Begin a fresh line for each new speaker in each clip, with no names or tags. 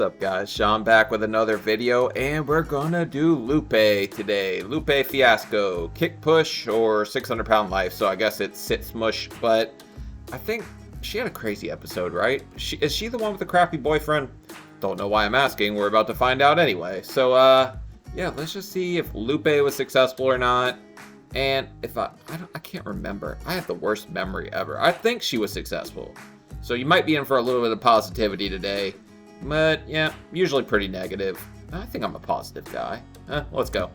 What's up guys, Sean back with another video, and we're gonna do Lupe today. Lupe Fiasco, kick push or 600 pound life, so I guess it's sit smush, but I think she had a crazy episode, right? Is she the one with the crappy boyfriend? Don't know why I'm asking, we're about to find out anyway. So yeah, let's just see if Lupe was successful or not. And if I can't remember. I have the worst memory ever. I think she was successful. So you might be in for a little bit of positivity today. But yeah, usually pretty negative. I think I'm a positive guy. Let's go.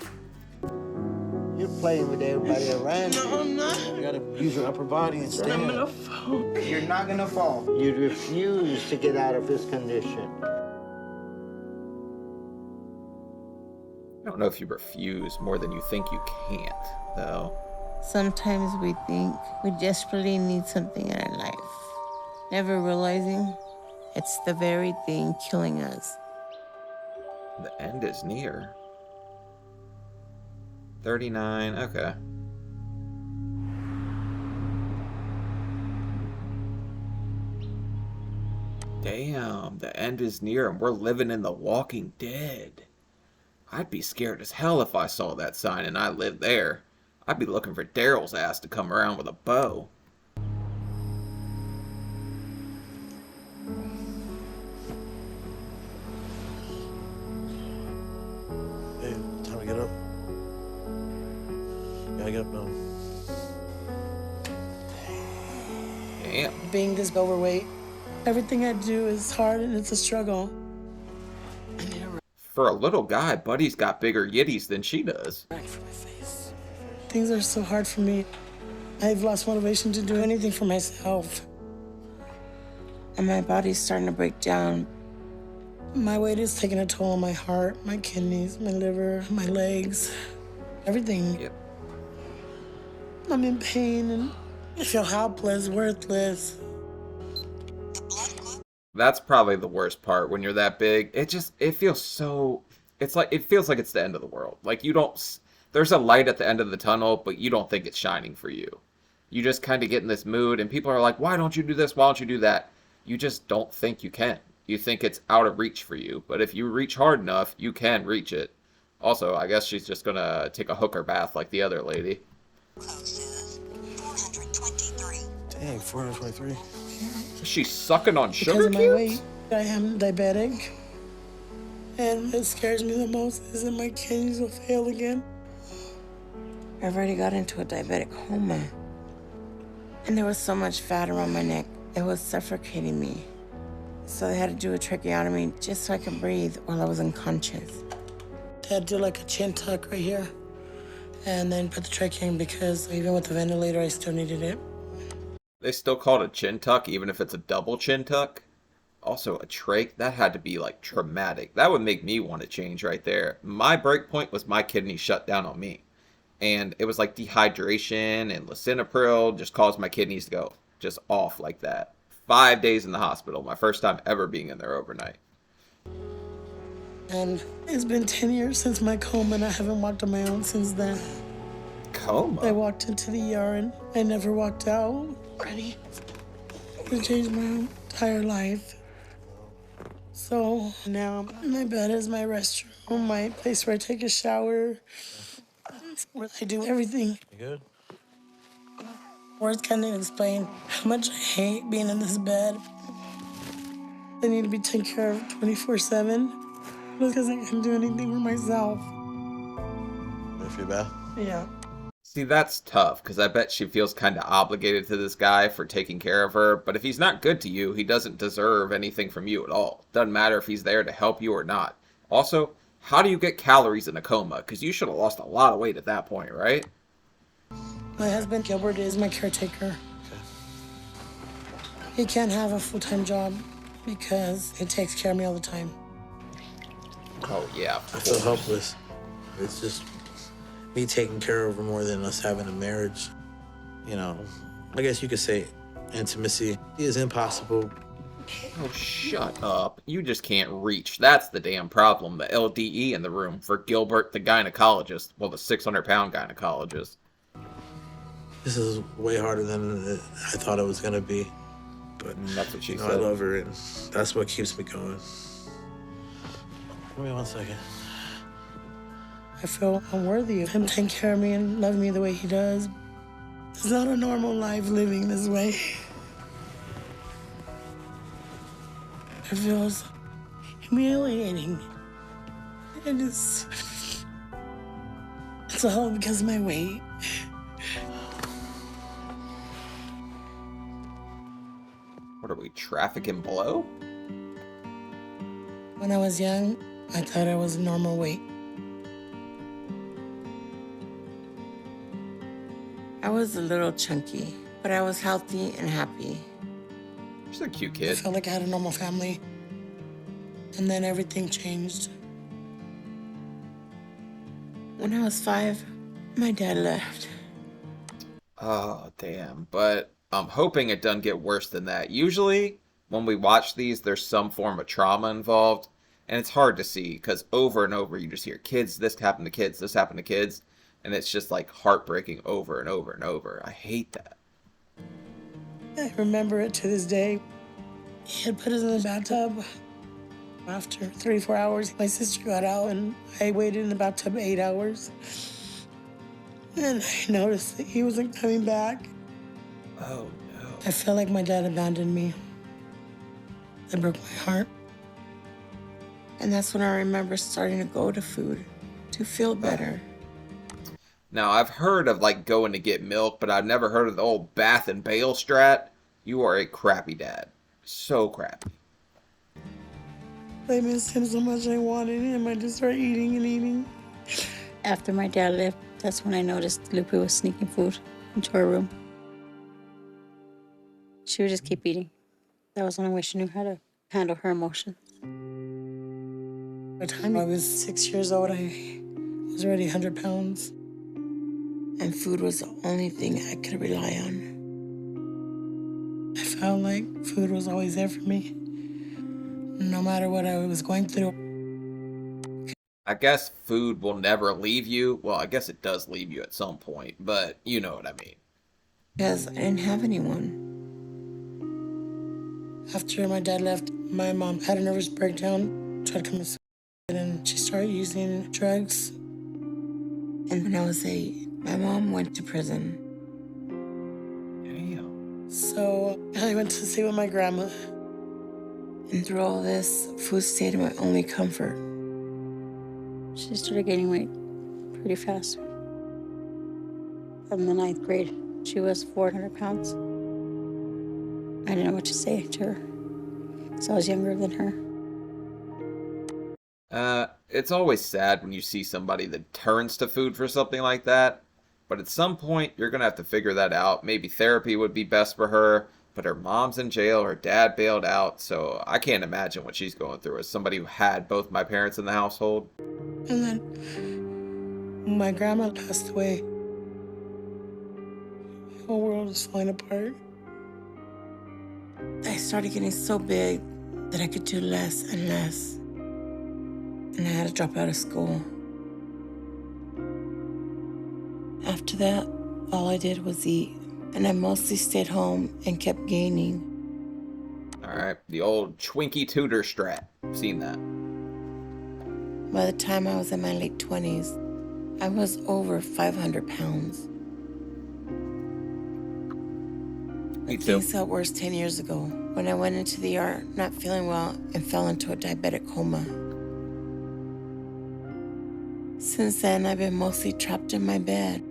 You're playing with everybody around you.
No, I'm not.
You gotta use your upper body and stand.
I'm gonna fall.
You're not gonna fall. You refuse to get out of this condition.
I don't know if you refuse more than you think you can't, though.
Sometimes we think we desperately need something in our life, never realizing it's the very thing killing us.
The end is near. 39, okay. Damn, the end is near and we're living in The Walking Dead. I'd be scared as hell if I saw that sign and I lived there. I'd be looking for Daryl's ass to come around with a bow.
Hey, time to get up. Gotta get up now.
Damn.
Being this overweight, everything I do is hard and it's a struggle.
For a little guy, Buddy's got bigger yitties than she does.
Things are so hard for me. I've lost motivation to do anything for myself.
And my body's starting to break down.
My weight is taking a toll on my heart, my kidneys, my liver, my legs, everything.
Yep.
I'm in pain and I feel helpless, worthless.
That's probably the worst part when you're that big. It feels so, it feels like it's the end of the world. Like there's a light at the end of the tunnel, but you don't think it's shining for you. You just kind of get in this mood and people are like, why don't you do this? Why don't you do that? You just don't think you can. You think it's out of reach for you. But if you reach hard enough, you can reach it. Also, I guess she's just gonna take a hooker bath like the other lady.
Dang, 423.
She's sucking on
Because
sugar
of my
cubes?
weight, I am diabetic. And what scares me the most is that my kidneys will fail again.
I've already got into a diabetic coma. And there was so much fat around my neck, it was suffocating me. So they had to do a tracheotomy just so I could breathe while I was unconscious.
They had to do like a chin tuck right here. And then put the trachea in because even with the ventilator, I still needed it.
They still call it a chin tuck, even if it's a double chin tuck. Also, a trach, that had to be like traumatic. That would make me want to change right there. My break point was my kidney shut down on me. And it was like dehydration and lisinopril just caused my kidneys to go just off like that. 5 days in the hospital, my first time ever being in there overnight.
And it's been 10 years since my coma and I haven't walked on my own since then.
Coma?
I walked into the ER and I never walked out. Ready? It changed my entire life. So now my bed is my restroom, my place where I take a shower, where I do everything.
You good?
Words can't even explain how much I hate being in this bed. I need to be taken care of 24/7 because I can't do anything for myself.
Ready for your bath?
Yeah.
See, that's tough, because I bet she feels kind of obligated to this guy for taking care of her. But if he's not good to you, he doesn't deserve anything from you at all. Doesn't matter if he's there to help you or not. Also, how do you get calories in a coma? Because you should have lost a lot of weight at that point, right?
My husband, Gilbert, is my caretaker.
Okay.
He can't have a full-time job because he takes care of me all the time.
Oh, yeah.
I feel helpless. It's just me taking care of her more than us having a marriage. You know, I guess you could say intimacy is impossible.
Oh, shut up. You just can't reach. That's the damn problem. The LDE in the room for Gilbert, the gynecologist. Well, the 600-pound gynecologist.
This is way harder than I thought it was gonna be. But
That's what she
you know,
said.
I love her, and that's what keeps me going. Give me 1 second.
I feel unworthy of him taking care of me and loving me the way he does. It's not a normal life living this way. It feels humiliating. It's all because of my weight.
What are we, trafficking below?
When I was young, I thought I was a normal weight.
I was a little chunky, but I was healthy and happy.
She's a cute
I
kid.
felt like I had a normal family. And then everything changed.
When I was 5, my dad left.
Oh, damn. But I'm hoping it doesn't get worse than that. Usually, when we watch these, there's some form of trauma involved. And it's hard to see because over and over you just hear kids, this happened to kids, this happened to kids. And it's just like heartbreaking over and over and over. I hate that.
I remember it to this day. He had put us in the bathtub. After 3-4 hours, my sister got out and I waited in the bathtub 8 hours. And I noticed that he wasn't coming back.
Oh, no.
I felt like my dad abandoned me. That broke my heart.
And that's when I remember starting to go to food to feel better.
Now, I've heard of like going to get milk, but I've never heard of the old bath and bail strat. You are a crappy dad. So crappy.
I missed him so much. I wanted him. I just started eating and eating.
After my dad left, that's when I noticed Lupe was sneaking food into her room. She would just keep eating. That was the only way she knew how to handle her emotions.
By the time I was 6 years old, I was already 100 pounds.
And food was the only thing I could rely on.
I felt like food was always there for me, no matter what I was going through.
I guess food will never leave you. Well, I guess it does leave you at some point, but you know what I mean.
Because I didn't have anyone.
After my dad left, my mom had a nervous breakdown, tried to commit suicide, and she started using drugs.
And when I was 8, my mom went to prison.
Damn.
So I went to stay with my grandma.
And through all this, food stayed my only comfort.
She started gaining weight pretty fast. In the 9th grade, she was 400 pounds. I didn't know what to say to her, so I was younger than her.
It's always sad when you see somebody that turns to food for something like that, but at some point you're gonna have to figure that out. Maybe therapy would be best for her, but her mom's in jail, her dad bailed out, so I can't imagine what she's going through as somebody who had both my parents in the household.
And then my grandma passed away. The whole world was falling apart.
I started getting so big that I could do less and less. And I had to drop out of school. After that, all I did was eat. And I mostly stayed home and kept gaining.
Alright, the old Twinkie tutor strat. Seen that.
By the time I was in my late 20s, I was over 500 pounds.
Me too.
Things got worse 10 years ago when I went into the ER not feeling well and fell into a diabetic coma. Since then, I've been mostly trapped in my bed.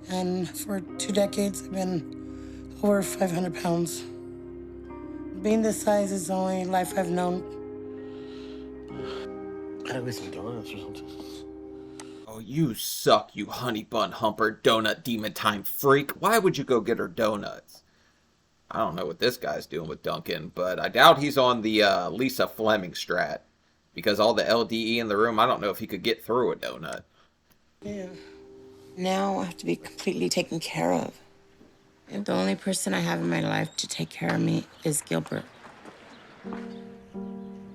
And for 2 decades, I've been over 500 pounds. Being this size is the only life I've known.
Gotta get some donuts or something.
Oh, you suck, you honey bun humper, donut demon time freak. Why would you go get her donuts? I don't know what this guy's doing with Duncan, but I doubt he's on the Lisa Fleming strat. Because all the LDE in the room, I don't know if he could get through a donut.
Yeah.
Now I have to be completely taken care of. And the only person I have in my life to take care of me is Gilbert.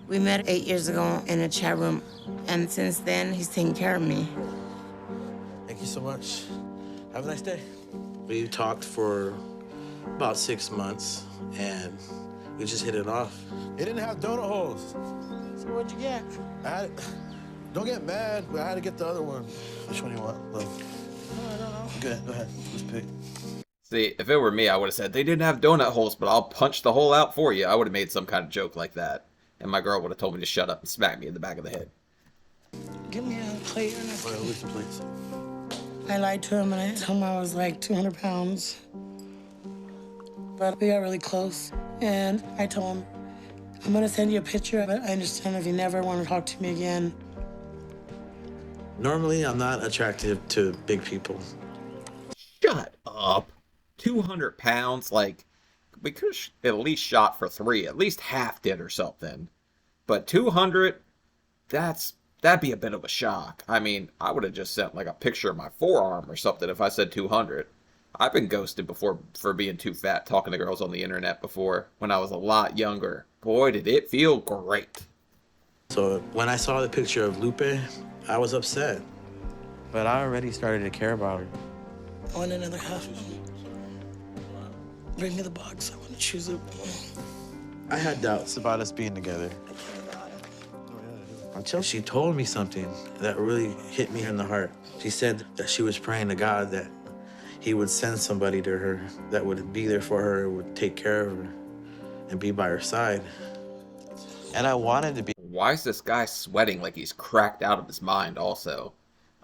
We met 8 years ago in a chat room, and since then, he's taken care of me.
Thank you so much. Have a nice day. We talked for about 6 months, and We just hit it off.
It didn't have donut holes.
So what'd you get?
Don't get mad, but I had to get the other one. Which one do you want, love?
I don't know.
Good, go ahead. Just pick.
See, if it were me, I would have said, they didn't have donut holes, but I'll punch the hole out for you. I would have made some kind of joke like that. And my girl would have told me to shut up and smack me in the back of the head.
Give me a plate and a
All right, listen, please.
I lied to him and I told him I was like 200 pounds. But we got really close. And I told him, I'm gonna send you a picture, but I understand if you never want to talk to me again.
Normally, I'm not attractive to big people.
Shut up. 200 pounds? Like, we could have at least shot for 3. At least half did or something. But 200, that'd be a bit of a shock. I mean, I would have just sent like a picture of my forearm or something if I said 200. I've been ghosted before for being too fat talking to girls on the internet before when I was a lot younger. Boy, did it feel great.
So when I saw the picture of Lupe, I was upset.
But I already started to care about her.
I want another half. Bring me the box. I want to choose it.
I had doubts
It's about us being together.
until she told me something that really hit me in the heart. She said that she was praying to God that he would send somebody to her that would be there for her, would take care of her, and be by her side.
And I wanted to be
Why is this guy sweating like he's cracked out of his mind also?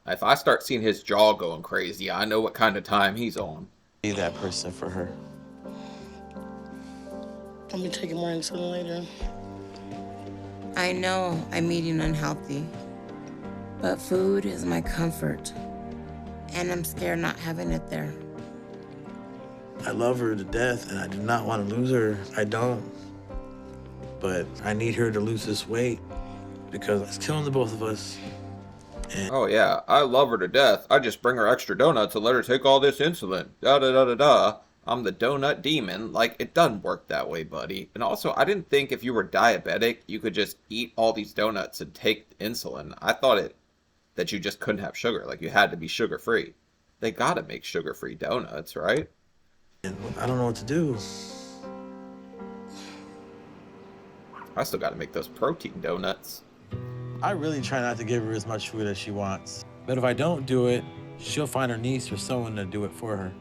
If I start seeing his jaw going crazy, I know what kind of time he's on.
that person for her.
I'll be taking more insulin later.
I know I'm eating unhealthy, but food is my comfort, and I'm scared not having it there.
I love her to death, and I do not want to lose her. I don't. But I need her to lose this weight because it's killing the both of us.
Oh yeah, I love her to death. I just bring her extra donuts and let her take all this insulin. Da da da da da. I'm the donut demon. Like, it doesn't work that way, buddy. And also, I didn't think if you were diabetic, you could just eat all these donuts and take insulin. I thought that you just couldn't have sugar. Like, you had to be sugar-free. They gotta make sugar-free donuts, right?
And I don't know what to do.
I still gotta make those protein donuts.
I really try not to give her as much food as she wants. But if I don't do it, she'll find her niece or someone to do it for her.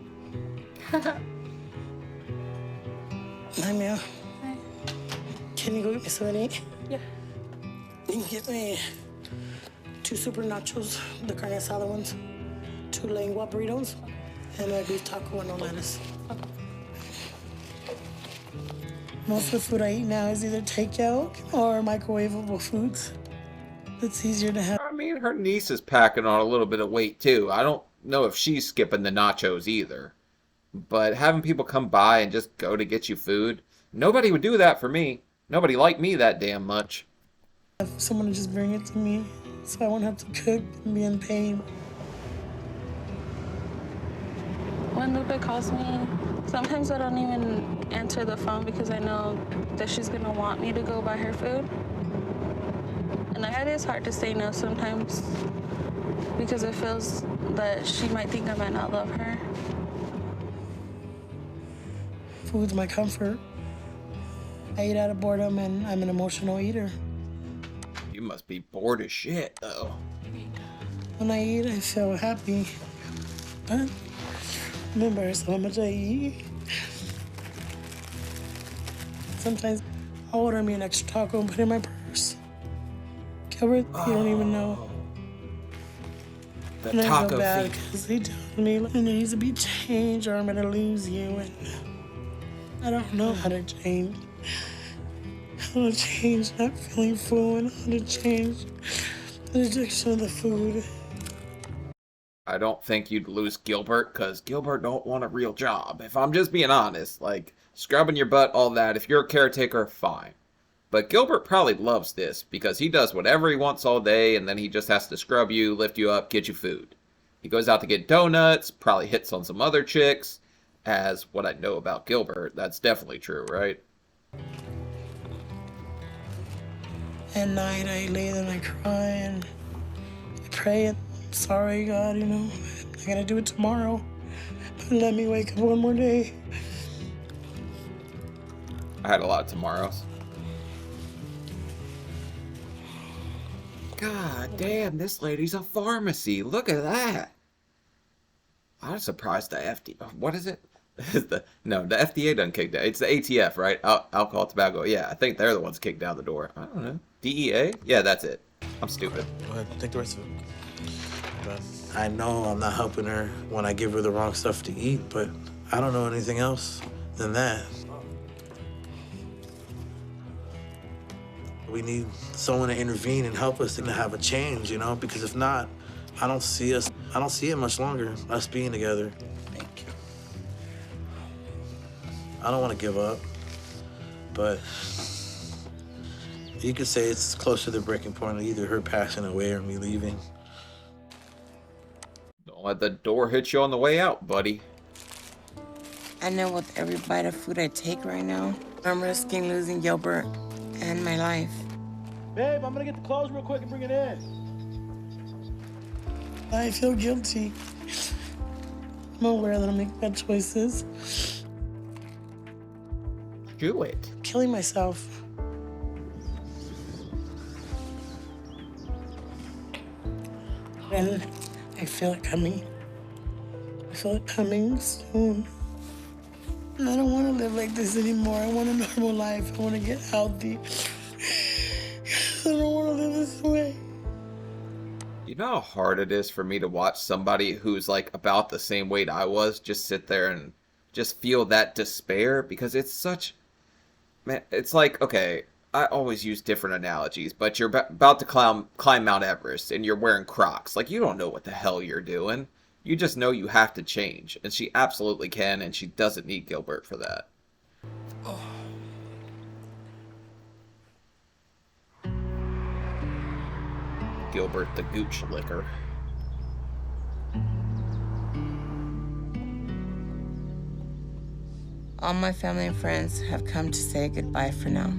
Hi, Mia. Hi. Can you go get me something to eat?
Yeah.
You can get me 2 super nachos, the carne asada ones, 2 lengua burritos, and a beef taco and no lettuce. Most of the food I eat now is either takeout or microwavable foods. It's easier to have.
I mean, her niece is packing on a little bit of weight, too. I don't know if she's skipping the nachos either. But having people come by and just go to get you food, nobody would do that for me. Nobody liked me that damn much.
Someone to just bring it to me so I won't have to cook and be in pain.
When Lupe calls me, sometimes I don't even answer the phone because I know that she's gonna want me to go buy her food. And it is hard to say no sometimes because it feels that she might think I might not love her.
Food's my comfort. I eat out of boredom and I'm an emotional eater.
You must be bored as shit, though.
When I eat, I feel happy. But I'm embarrassed how much I eat. Sometimes I'll order me an extra taco and put it in my purse. Gilbert, you don't even know.
The
And I
taco
feel bad
feet.
because they tell me there needs to be change or I'm gonna lose you. And I don't know how to change. How to change not feeling full and how to change the addiction of the food.
I don't think you'd lose Gilbert, because Gilbert don't want a real job. If I'm just being honest, like, scrubbing your butt, all that, if you're a caretaker, fine. But Gilbert probably loves this, because he does whatever he wants all day, and then he just has to scrub you, lift you up, get you food. He goes out to get donuts, probably hits on some other chicks. As what I know about Gilbert, that's definitely true, right?
At night, I lay there and I cry and I pray and sorry, God, I gotta do it tomorrow. But let me wake up one more day.
I had a lot of tomorrows. God damn, this lady's a pharmacy. Look at that. I'm surprised the FDA. What is it? The FDA doesn't kick down. It's the ATF, right? Alcohol, tobacco. Yeah, I think they're the ones kicked down the door. I don't know. DEA? Yeah, that's it. I'm stupid.
Go ahead, take the rest of it. I know I'm not helping her when I give her the wrong stuff to eat, but I don't know anything else than that. We need someone to intervene and help us to have a change, you know, because if not, I don't see it much longer, us being together.
Thank you.
I don't want to give up, but you could say it's close to the breaking point of either her passing away or me leaving.
Don't let the door hit you on the way out, buddy.
I know with every bite of food I take right now, I'm risking losing Gilbert and my life.
Babe, I'm gonna get the clothes real quick and bring it in.
I feel guilty. I'm aware that I'm making bad choices.
Do it.
Killing myself. And I feel it coming. I feel it coming soon. And I don't want to live like this anymore. I want a normal life. I want to get healthy. I don't want to live this way.
You know how hard it is for me to watch somebody who's like about the same weight I was just sit there and just feel that despair, because it's such, man, it's like, okay, I always use different analogies, but you're about to climb Mount Everest and you're wearing Crocs. Like, you don't know what the hell you're doing. You just know you have to change, and she absolutely can, and she doesn't need Gilbert for that.
Oh.
Gilbert the Gooch Licker.
All my family and friends have come to say goodbye for now,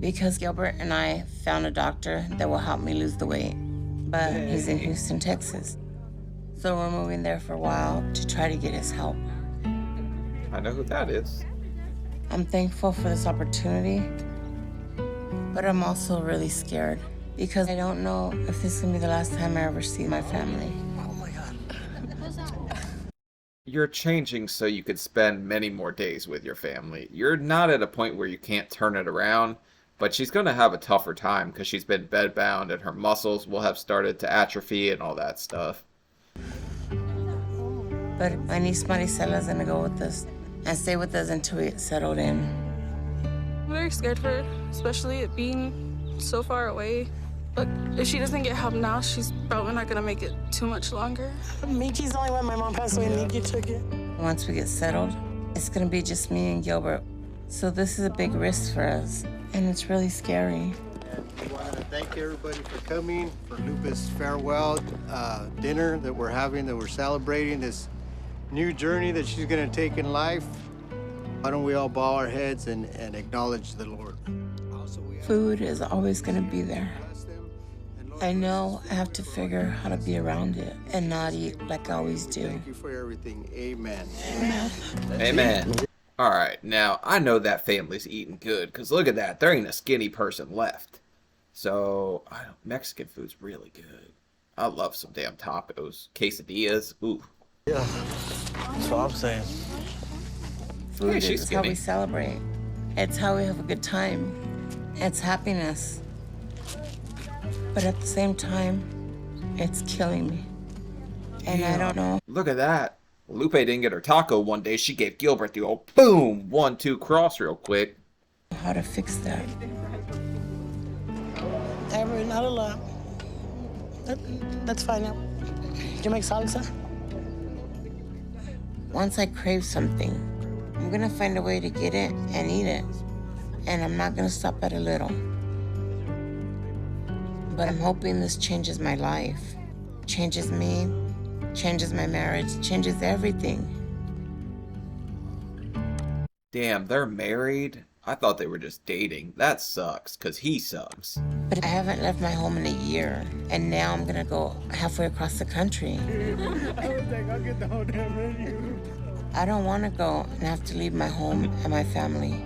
because Gilbert and I found a doctor that will help me lose the weight, but he's in Houston, Texas. So we're moving there for a while to try to get his help.
I know who that is.
I'm thankful for this opportunity, but I'm also really scared because I don't know if this is gonna be the last time I ever see my family.
Oh my God.
You're changing so you could spend many more days with your family. You're not at a point where you can't turn it around, but she's going to have a tougher time because she's been bedbound and her muscles will have started to atrophy and all that stuff.
But my niece Maricela's gonna go with us and stay with us until we get settled in.
I'm very scared for her, especially it being so far away. But if she doesn't get help now, she's probably not gonna make it too much longer.
Miki's the only one. My mom passed away and Miki took it.
Once we get settled, it's gonna be just me and Gilbert. So this is a big risk for us, and it's really scary.
We want to thank everybody for coming for Lupe's farewell dinner that we're having, that we're celebrating this new journey that she's going to take in life. Why don't we all bow our heads and acknowledge the Lord?
Food is always gonna be there. I know I have to figure how to be around it and not eat like I always do.
Thank you for everything. Amen.
Amen.
Amen. All right, now I know that family's eating good, because look at that. There ain't a skinny person left. So, Mexican food's really good. I love some damn tacos. Quesadillas. Ooh.
Yeah, that's what I'm saying.
Food
Hey, she's
is how we
skinny.
celebrate. It's how we have a good time. It's happiness. But at the same time, it's killing me. And I don't know
Look at that. Lupe didn't get her taco one day. She gave Gilbert the old boom 1-2 cross real quick.
how to fix that.
Not a lot. That's fine now. Do you make salsa?
Once I crave something, I'm gonna find a way to get it and eat it. And I'm not gonna stop at a little. But I'm hoping this changes my life, changes me, changes my marriage, changes everything.
Damn, they're married? I thought they were just dating. That sucks, because he sucks.
But I haven't left my home in a year, and now I'm gonna go halfway across the country.
I'll get the whole damn menu.
I don't wanna go and have to leave my home and my family.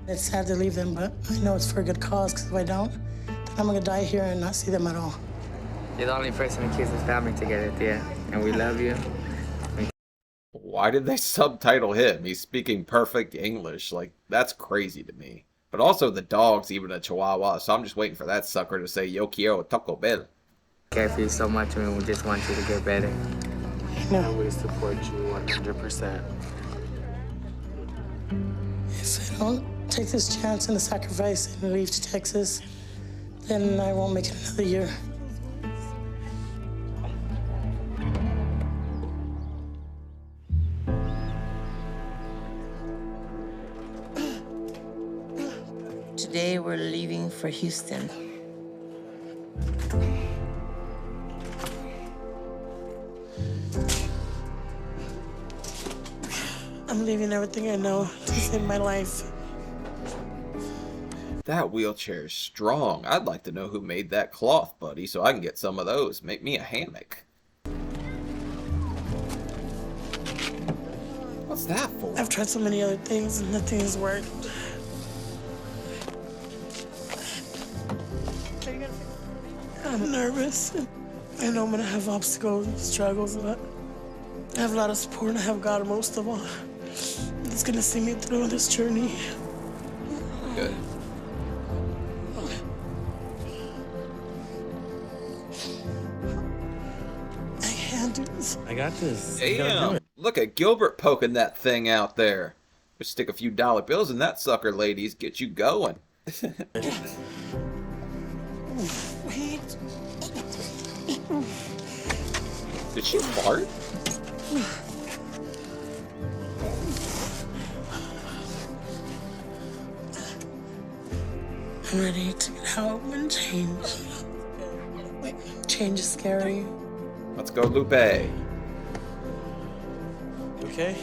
It's sad to leave them, but I know it's for a good cause, because if I don't, then I'm gonna die here and not see them at all.
You're the only person that keeps this family together, Tia, and we love you.
Why did they subtitle him? He's speaking perfect English. Like, that's crazy to me. But also the dog's even a Chihuahua, so I'm just waiting for that sucker to say, Yo quiero Taco Bell.
Care for you so much, and we just want you to get better.
No.
We support you 100%.
If I don't take this chance and the sacrifice and leave to Texas, then I won't make it another year.
Today we're leaving for Houston.
I'm leaving everything I know to save my life.
That wheelchair is strong. I'd like to know who made that cloth, buddy, so I can get some of those. Make me a hammock. What's that for?
I've tried so many other things and nothing has worked. I'm nervous. I know I'm gonna have obstacles and struggles, but I have a lot of support and I have God most of all. It's gonna see me through this journey.
Good.
I can't do this.
I got this. You gotta do
Damn!
it.
Look at Gilbert poking that thing out there. Just stick a few dollar bills in that sucker, ladies. Get you going.
Wait.
Did she fart?
I'm ready to get out and change. Change is scary.
Let's go, Lupe.
You okay?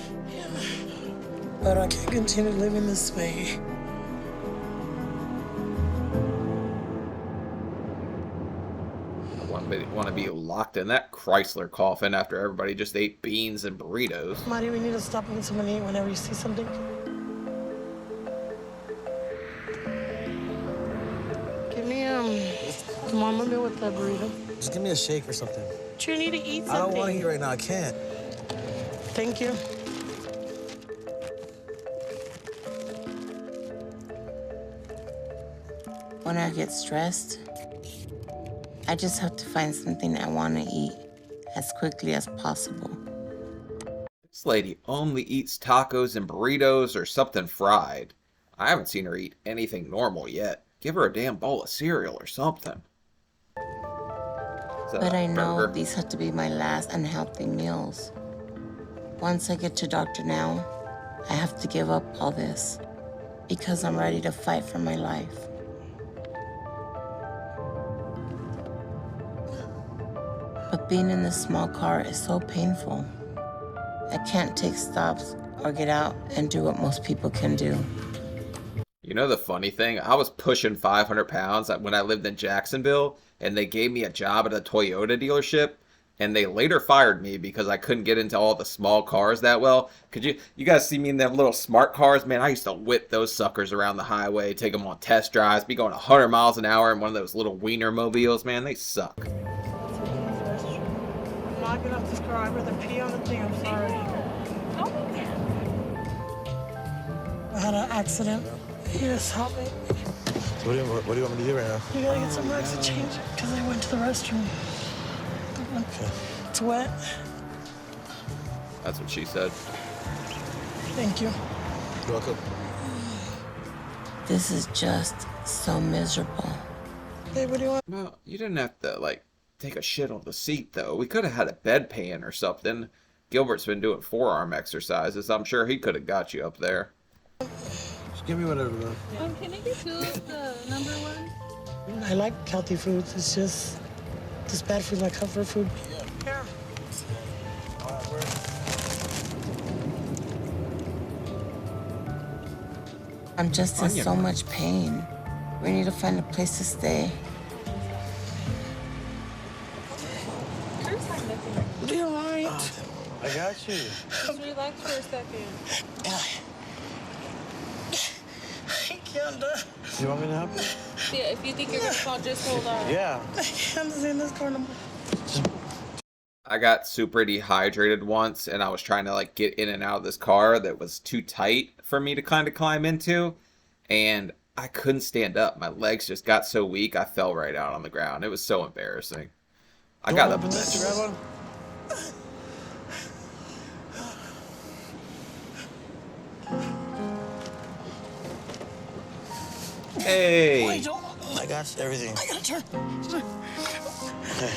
But I can't continue living this way.
Want to be locked in that Chrysler coffin after everybody just ate beans and burritos.
Marty, we need to stop when someone eat whenever you see something. Give me come on, let me with that burrito.
Just give me a shake or something.
Do you need to eat something?
I don't want to eat right now. I can't.
Thank you.
When I get stressed, I just have to find something I want to eat as quickly as possible.
This lady only eats tacos and burritos or something fried. I haven't seen her eat anything normal yet. Give her a damn bowl of cereal or something.
But I know these have to be my last unhealthy meals. Once I get to Dr. Now, I have to give up all this because I'm ready to fight for my life. But being in this small car is so painful. I can't take stops or get out and do what most people can do.
You know the funny thing? I was pushing 500 pounds when I lived in Jacksonville, and they gave me a job at a Toyota dealership, and they later fired me because I couldn't get into all the small cars that well. Could you guys see me in them little smart cars? Man, I used to whip those suckers around the highway, take them on test drives, be going 100 miles an hour in one of those little wiener mobiles. Man, they suck.
I'm not getting off this car. I'd rather pee on the thing. I'm sorry. I had an accident. You just help me.
So what do you want me to do right now?
You gotta get some rags to change because I went to the restroom.
Okay.
It's wet.
That's what she said.
Thank you.
You're welcome.
This is just so miserable.
Hey, what do you want?
Well, you didn't have to, like, take a shit on the seat, though. We could have had a bedpan or something. Gilbert's been doing forearm exercises. I'm sure he could have got you up there.
Just give me whatever, man.
Can I get two of the number one?
I like healthy foods. It's just bad food like comfort food. Here.
I'm just in so much pain. We need to find a place to stay.
Be all right.
I got you.
Just relax for a second.
can't.
You want me to help you?
Yeah, if you think you're gonna fall, just hold on.
Yeah.
I can't stay in this car no more.
I got super dehydrated once, and I was trying to like get in and out of this car that was too tight for me to kind of climb into, and I couldn't stand up. My legs just got so weak, I fell right out on the ground. It was so embarrassing. I got up eventually.
Grab one?
Hey!
Wait, don't.
I got everything.
I gotta turn.
Okay.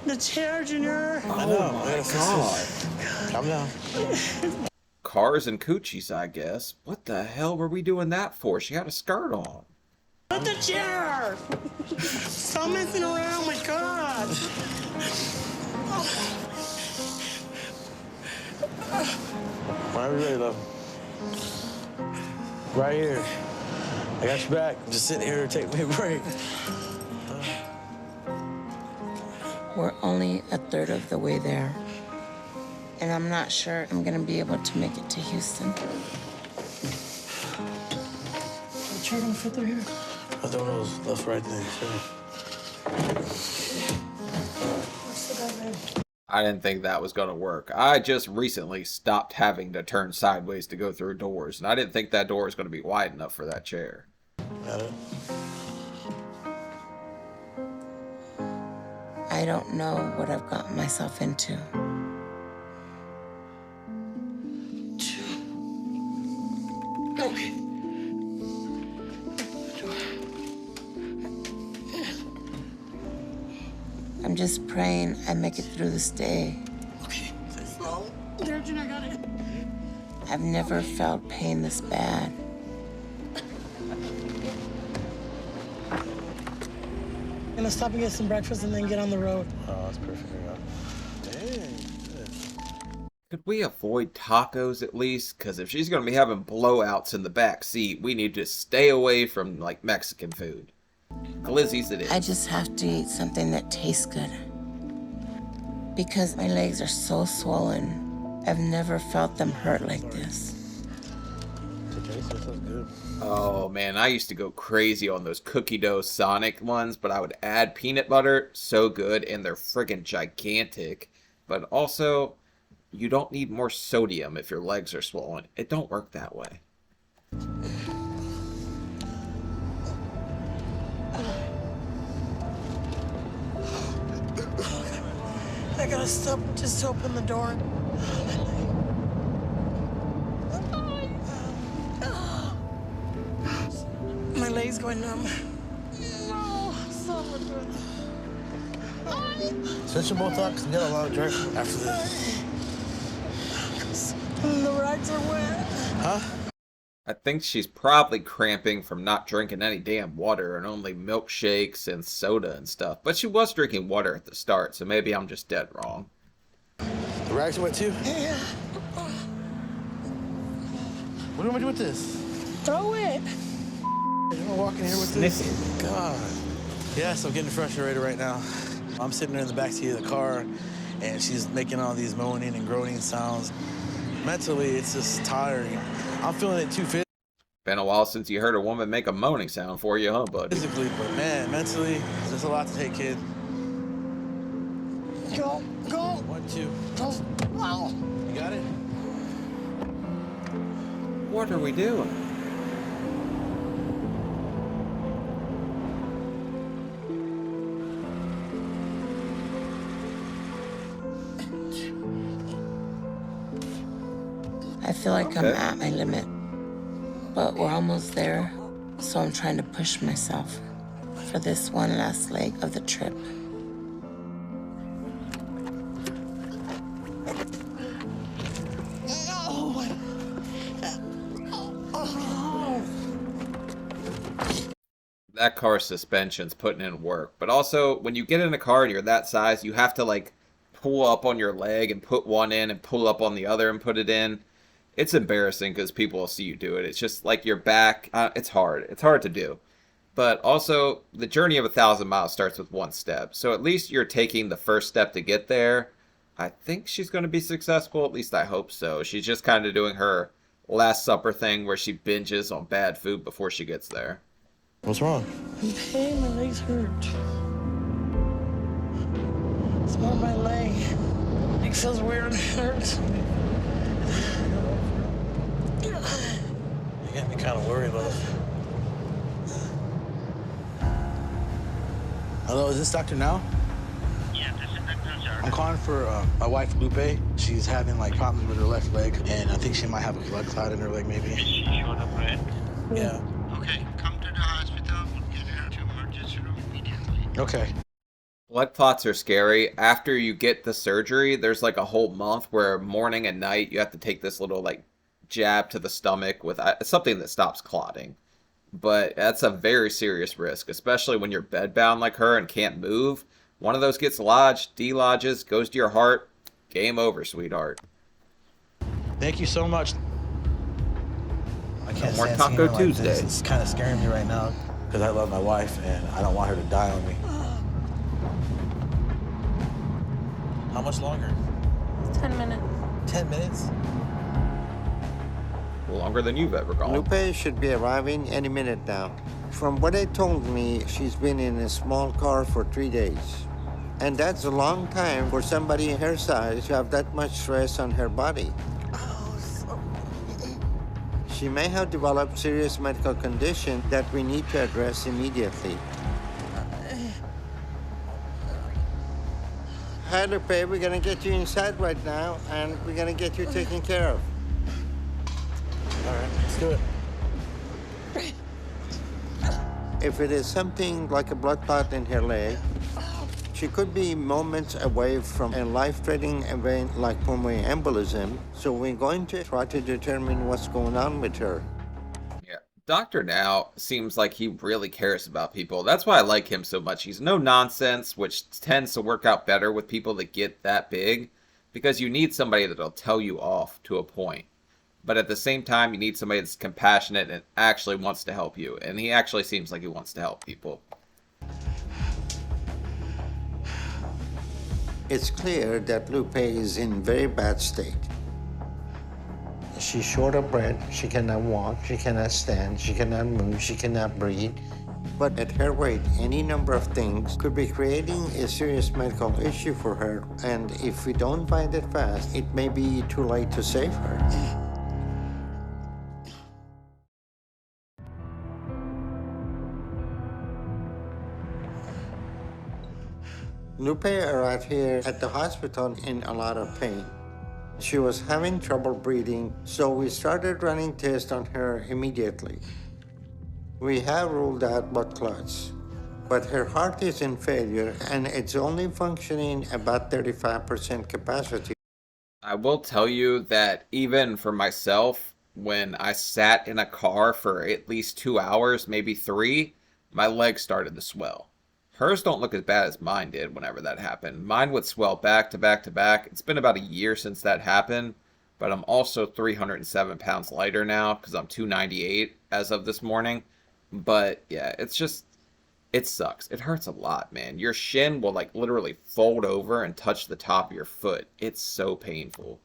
The chair, Junior.
I know. I gotta fix
God.
this. Calm down.
Cars and coochies, I guess. What the hell were we doing that for? She had a skirt on.
Put the chair. Stop messing around, my God.
Whenever you're ready, love. Right here. I got your back. I'm just sitting here to take me a break.
We're only a third of the way there. And I'm not sure I'm gonna be able to make it to Houston.
The chair don't fit through here.
I thought it was left right there. Sure.
What's the guy, babe?
I didn't think that was going to work. I just recently stopped having to turn sideways to go through doors, and I didn't think that door was going to be wide enough for that chair.
Got it.
I don't know what I've gotten myself into.
Okay.
I'm just praying I make it through this day.
Okay. Slow. There, Junior, I got it.
I've never felt pain this bad.
I'm gonna stop and get some breakfast and then get on the road.
Oh, that's perfect. Dang.
Could we avoid tacos at least? Because if she's going to be having blowouts in the back seat, we need to stay away from, like, Mexican food. Glizzy's it is.
I just have to eat something that tastes good. Because my legs are so swollen. I've never felt them hurt like this.
Okay, so that sounds good.
Oh man, I used to go crazy on those cookie dough Sonic ones, but I would add peanut butter. So good, and they're friggin' gigantic. But also, you don't need more sodium if your legs are swollen. It don't work that way.
I gotta stop just to open the door. My leg's going numb. No, stop it.
Switch them both up because we got a lot of drive after this.
The rags are wet.
Huh?
I think she's probably cramping from not drinking any damn water and only milkshakes and soda and stuff. But she was drinking water at the start, so maybe I'm just dead wrong.
The rags are wet too?
Yeah.
What do you want me to do with this?
Throw it.
You want to walk in here with this? God. Yes, I'm getting frustrated right now. I'm sitting there in the backseat of the car, and she's making all these moaning and groaning sounds. Mentally, it's just tiring. I'm feeling it too
Been a while since you heard a woman make a moaning sound for you, huh, bud?
physically, but man, mentally, there's a lot to take, kid.
Go, go.
1, 2.
Go. Wow.
You got it?
What are we doing?
I feel like I'm
Okay.
at my limit. But we're almost there, so I'm trying to push myself for this one last leg of the trip.
That car suspension's putting in work. But also, when you get in a car and you're that size, you have to, like, pull up on your leg and put one in and pull up on the other and put it in. It's embarrassing because people will see you do it. It's just like your back. It's hard. It's hard to do. But also, the journey of 1,000 miles starts with one step. So at least you're taking the first step to get there. I think she's going to be successful. At least I hope so. She's just kind of doing her Last Supper thing where she binges on bad food before she gets there.
What's wrong?
I'm in pain, my legs hurt. It's more my leg. It feels weird, it hurts.
You get me kind of worried, love. Hello, is this Dr. Now?
Yeah, this is Dr. Sir.
I'm calling for my wife, Lupe. She's having like problems with her left leg, and I think she might have a blood clot in her leg, maybe.
Is she short of breath?
Yeah.
Okay, come to the hospital. We'll get her to emergency room immediately.
Okay.
Blood clots are scary. After you get the surgery, there's like a whole month where morning and night you have to take this little like jab to the stomach with something that stops clotting. But that's a very serious risk, especially when you're bedbound like her and can't move. One of those gets lodged, delodges, goes to your heart. Game over, sweetheart.
Thank you so much. I can't
more
stand
Taco
seeing her like
Tuesday.
this. It's kind of scaring me right now because I love my wife and I don't want her to die on me. How much longer?
10 minutes.
10 minutes?
Longer than you've ever gone.
Lupe should be arriving any minute now. From what they told me, she's been in a small car for 3 days. And that's a long time for somebody her size to have that much stress on her body. She may have developed serious medical condition that we need to address immediately. Hi, Lupe, we're gonna get you inside right now, and we're gonna get you taken care of.
All right, let's do it.
If it is something like a blood clot in her leg, she could be moments away from a life-threatening event like pulmonary embolism, so we're going to try to determine what's going on with her.
Yeah. Dr. Now seems like he really cares about people. That's why I like him so much. He's no nonsense, which tends to work out better with people that get that big, because you need somebody that'll tell you off to a point. But at the same time, you need somebody that's compassionate and actually wants to help you. And he actually seems like he wants to help people.
It's clear that Lupe is in very bad state. She's short of breath, she cannot walk, she cannot stand, she cannot move, she cannot breathe. But at her weight, any number of things could be creating a serious medical issue for her. And if we don't find it fast, it may be too late to save her. Lupe arrived here at the hospital in a lot of pain. She was having trouble breathing, so we started running tests on her immediately. We have ruled out blood clots, but her heart is in failure and it's only functioning about 35% capacity.
I will tell you that even for myself, when I sat in a car for at least 2 hours, maybe 3, my legs started to swell. Hers don't look as bad as mine did whenever that happened. Mine would swell back to back to back. It's been about a year since that happened, but I'm also 307 pounds lighter now because I'm 298 as of this morning. But yeah, it's just, it sucks. It hurts a lot, man. Your shin will like literally fold over and touch the top of your foot. It's so painful.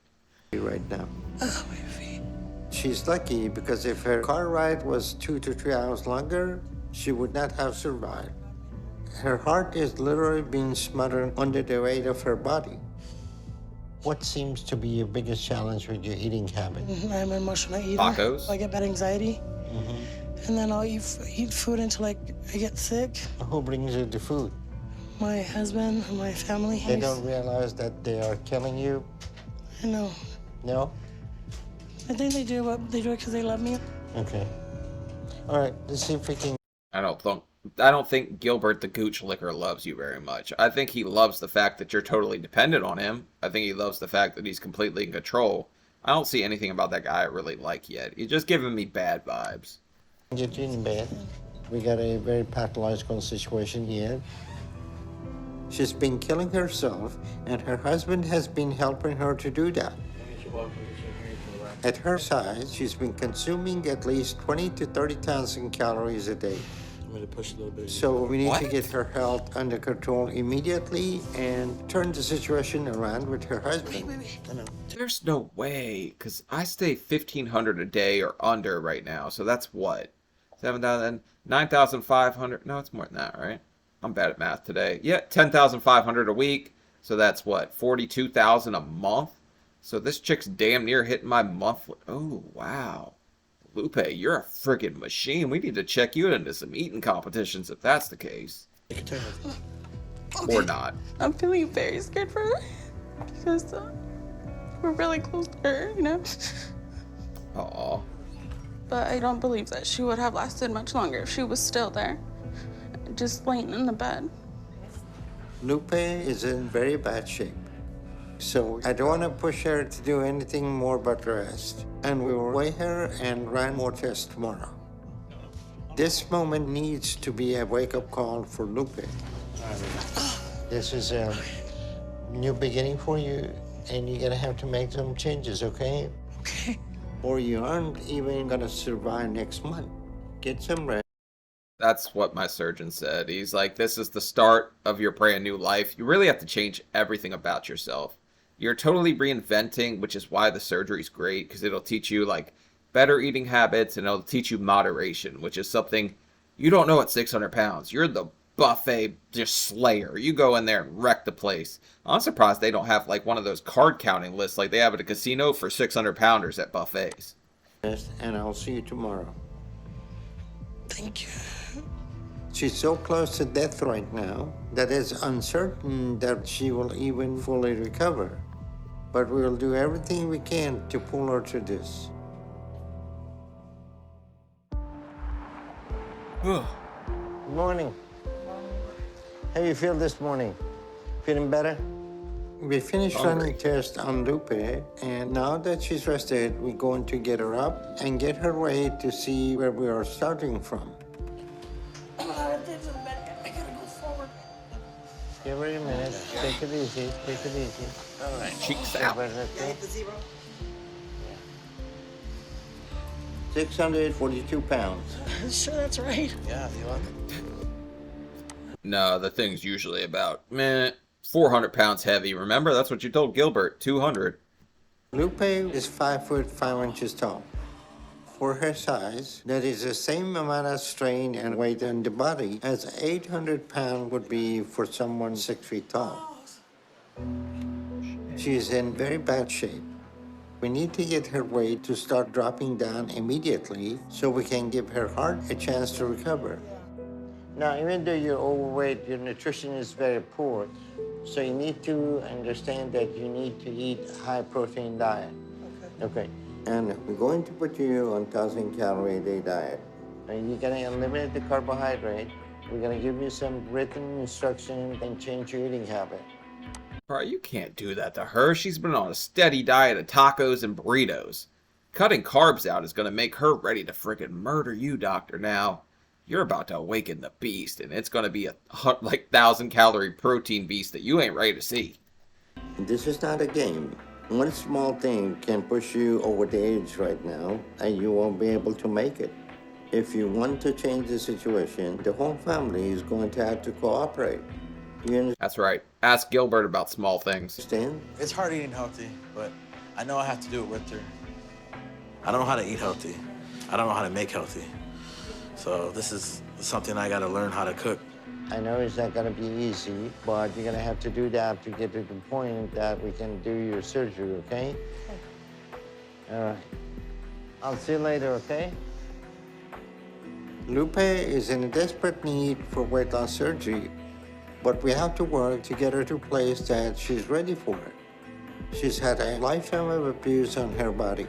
Right now. She's lucky because if her car ride was 2 to 3 hours longer, she would not have survived. Her heart is literally being smothered under the weight of her body. What seems to be your biggest challenge with your eating habit?
I'm an emotional eater.
Tacos?
I get bad anxiety. And then I'll eat food until I get sick.
Who brings you the food?
My husband and my family.
They don't realize that they are killing you?
I know.
No?
I think they do, but they do it because they love me.
Okay. All right, let's see if we can.
I don't think Gilbert the Gooch Licker loves you very much. I think he loves the fact that you're totally dependent on him. I think he loves the fact that he's completely in control. I don't see anything about that guy I really like yet. He's just giving me bad vibes.
Get you in bed. We got a very pathological situation here. She's been killing herself, and her husband has been helping her to do that. At her size, she's been consuming at least 20 to 30,000 calories a day.
I'm going to push a little bit.
So we need to get her health under control immediately and turn the situation around with her husband.
There's no way, because I stay 1,500 a day or under right now. So that's what? 7,000, 9,500. No, it's more than that, right? I'm bad at math today. Yeah, 10,500 a week. So that's what? 42,000 a month? So this chick's damn near hitting my monthly. Oh, wow. Lupe, you're a friggin' machine. We need to check you into some eating competitions if that's the case.
Okay.
Or not.
I'm feeling very scared for her because we're really close to her, you know?
Aw.
But I don't believe that she would have lasted much longer if she was still there, just laying in the bed.
Lupe is in very bad shape. So I don't want to push her to do anything more but rest. And we will weigh her and run more tests tomorrow. This moment needs to be a wake-up call for Lupe. This is a new beginning for you, and you're gonna have to make some changes, okay?
Okay.
Or you aren't even gonna survive next month. Get some rest.
That's what my surgeon said. He's like, this is the start of your brand new life. You really have to change everything about yourself. You're totally reinventing, which is why the surgery's great, because it'll teach you like better eating habits, and it'll teach you moderation, which is something you don't know at 600 pounds. You're the buffet just slayer. You go in there and wreck the place. I'm surprised they don't have like one of those card counting lists like they have at a casino for 600 pounders at buffets.
And I'll see you tomorrow.
Thank you.
She's so close to death right now that it's uncertain that she will even fully recover. But we'll do everything we can to pull her through this. Good morning. How you feel this morning? Feeling better? We finished running tests on Lupe, and now that she's rested, we're going to get her up and get her ready to see where we are starting from.
I gotta go forward.
Give her a minute. Take it easy. Take it easy.
All right.
Cheeks out.
Hit the zero.
642 pounds.
Sure, that's right.
Yeah, you are.
No, the thing's usually about 400 pounds heavy. Remember, that's what you told Gilbert. 200.
Lupe is 5 foot 5 inches tall. For her size, that is the same amount of strain and weight on the body as 800 pounds would be for someone 6 feet tall. She is in very bad shape. We need to get her weight to start dropping down immediately so we can give her heart a chance to recover. Now, even though you're overweight, your nutrition is very poor. So you need to understand that you need to eat a high-protein diet. Okay. And we're going to put you on 1,000-calorie a day diet. And you're gonna eliminate the carbohydrate. We're gonna give you some written instructions and change your eating habit.
Bro, you can't do that to her. She's been on a steady diet of tacos and burritos. Cutting carbs out is going to make her ready to friggin' murder you, doctor. Now, you're about to awaken the beast, and it's going to be a 1,000-calorie protein beast that you ain't ready to see.
This is not a game. One small thing can push you over the edge right now, and you won't be able to make it. If you want to change the situation, the whole family is going to have to cooperate. You
That's right. Ask Gilbert about small things.
understand?
It's hard eating healthy, but I know I have to do it with her. I don't know how to eat healthy. I don't know how to make healthy. So this is something I got to learn how to cook.
I know it's not going to be easy, but you're going to have to do that to get to the point that we can do your surgery, okay? All right. I'll see you later, okay? Lupe is in a desperate need for weight loss surgery, but we have to work to get her to a place that she's ready for it. She's had a lifetime of abuse on her body,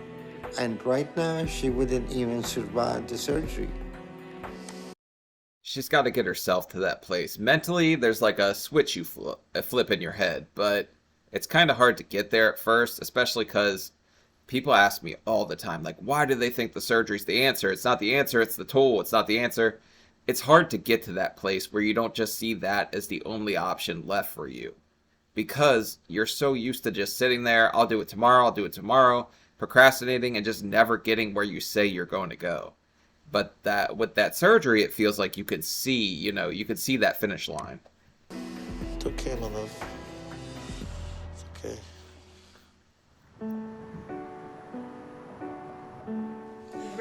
and right now she wouldn't even survive the surgery.
She's got to get herself to that place. Mentally, there's like a switch you flip in your head, but it's kind of hard to get there at first, especially because people ask me all the time, like, why do they think the surgery's the answer? It's not the answer, it's the tool, it's not the answer. It's hard to get to that place where you don't just see that as the only option left for you. Because you're so used to just sitting there, I'll do it tomorrow, procrastinating and just never getting where you say you're going to go. But that with that surgery, it feels like you could see, you could see that finish line.
It's okay, my love. It's okay.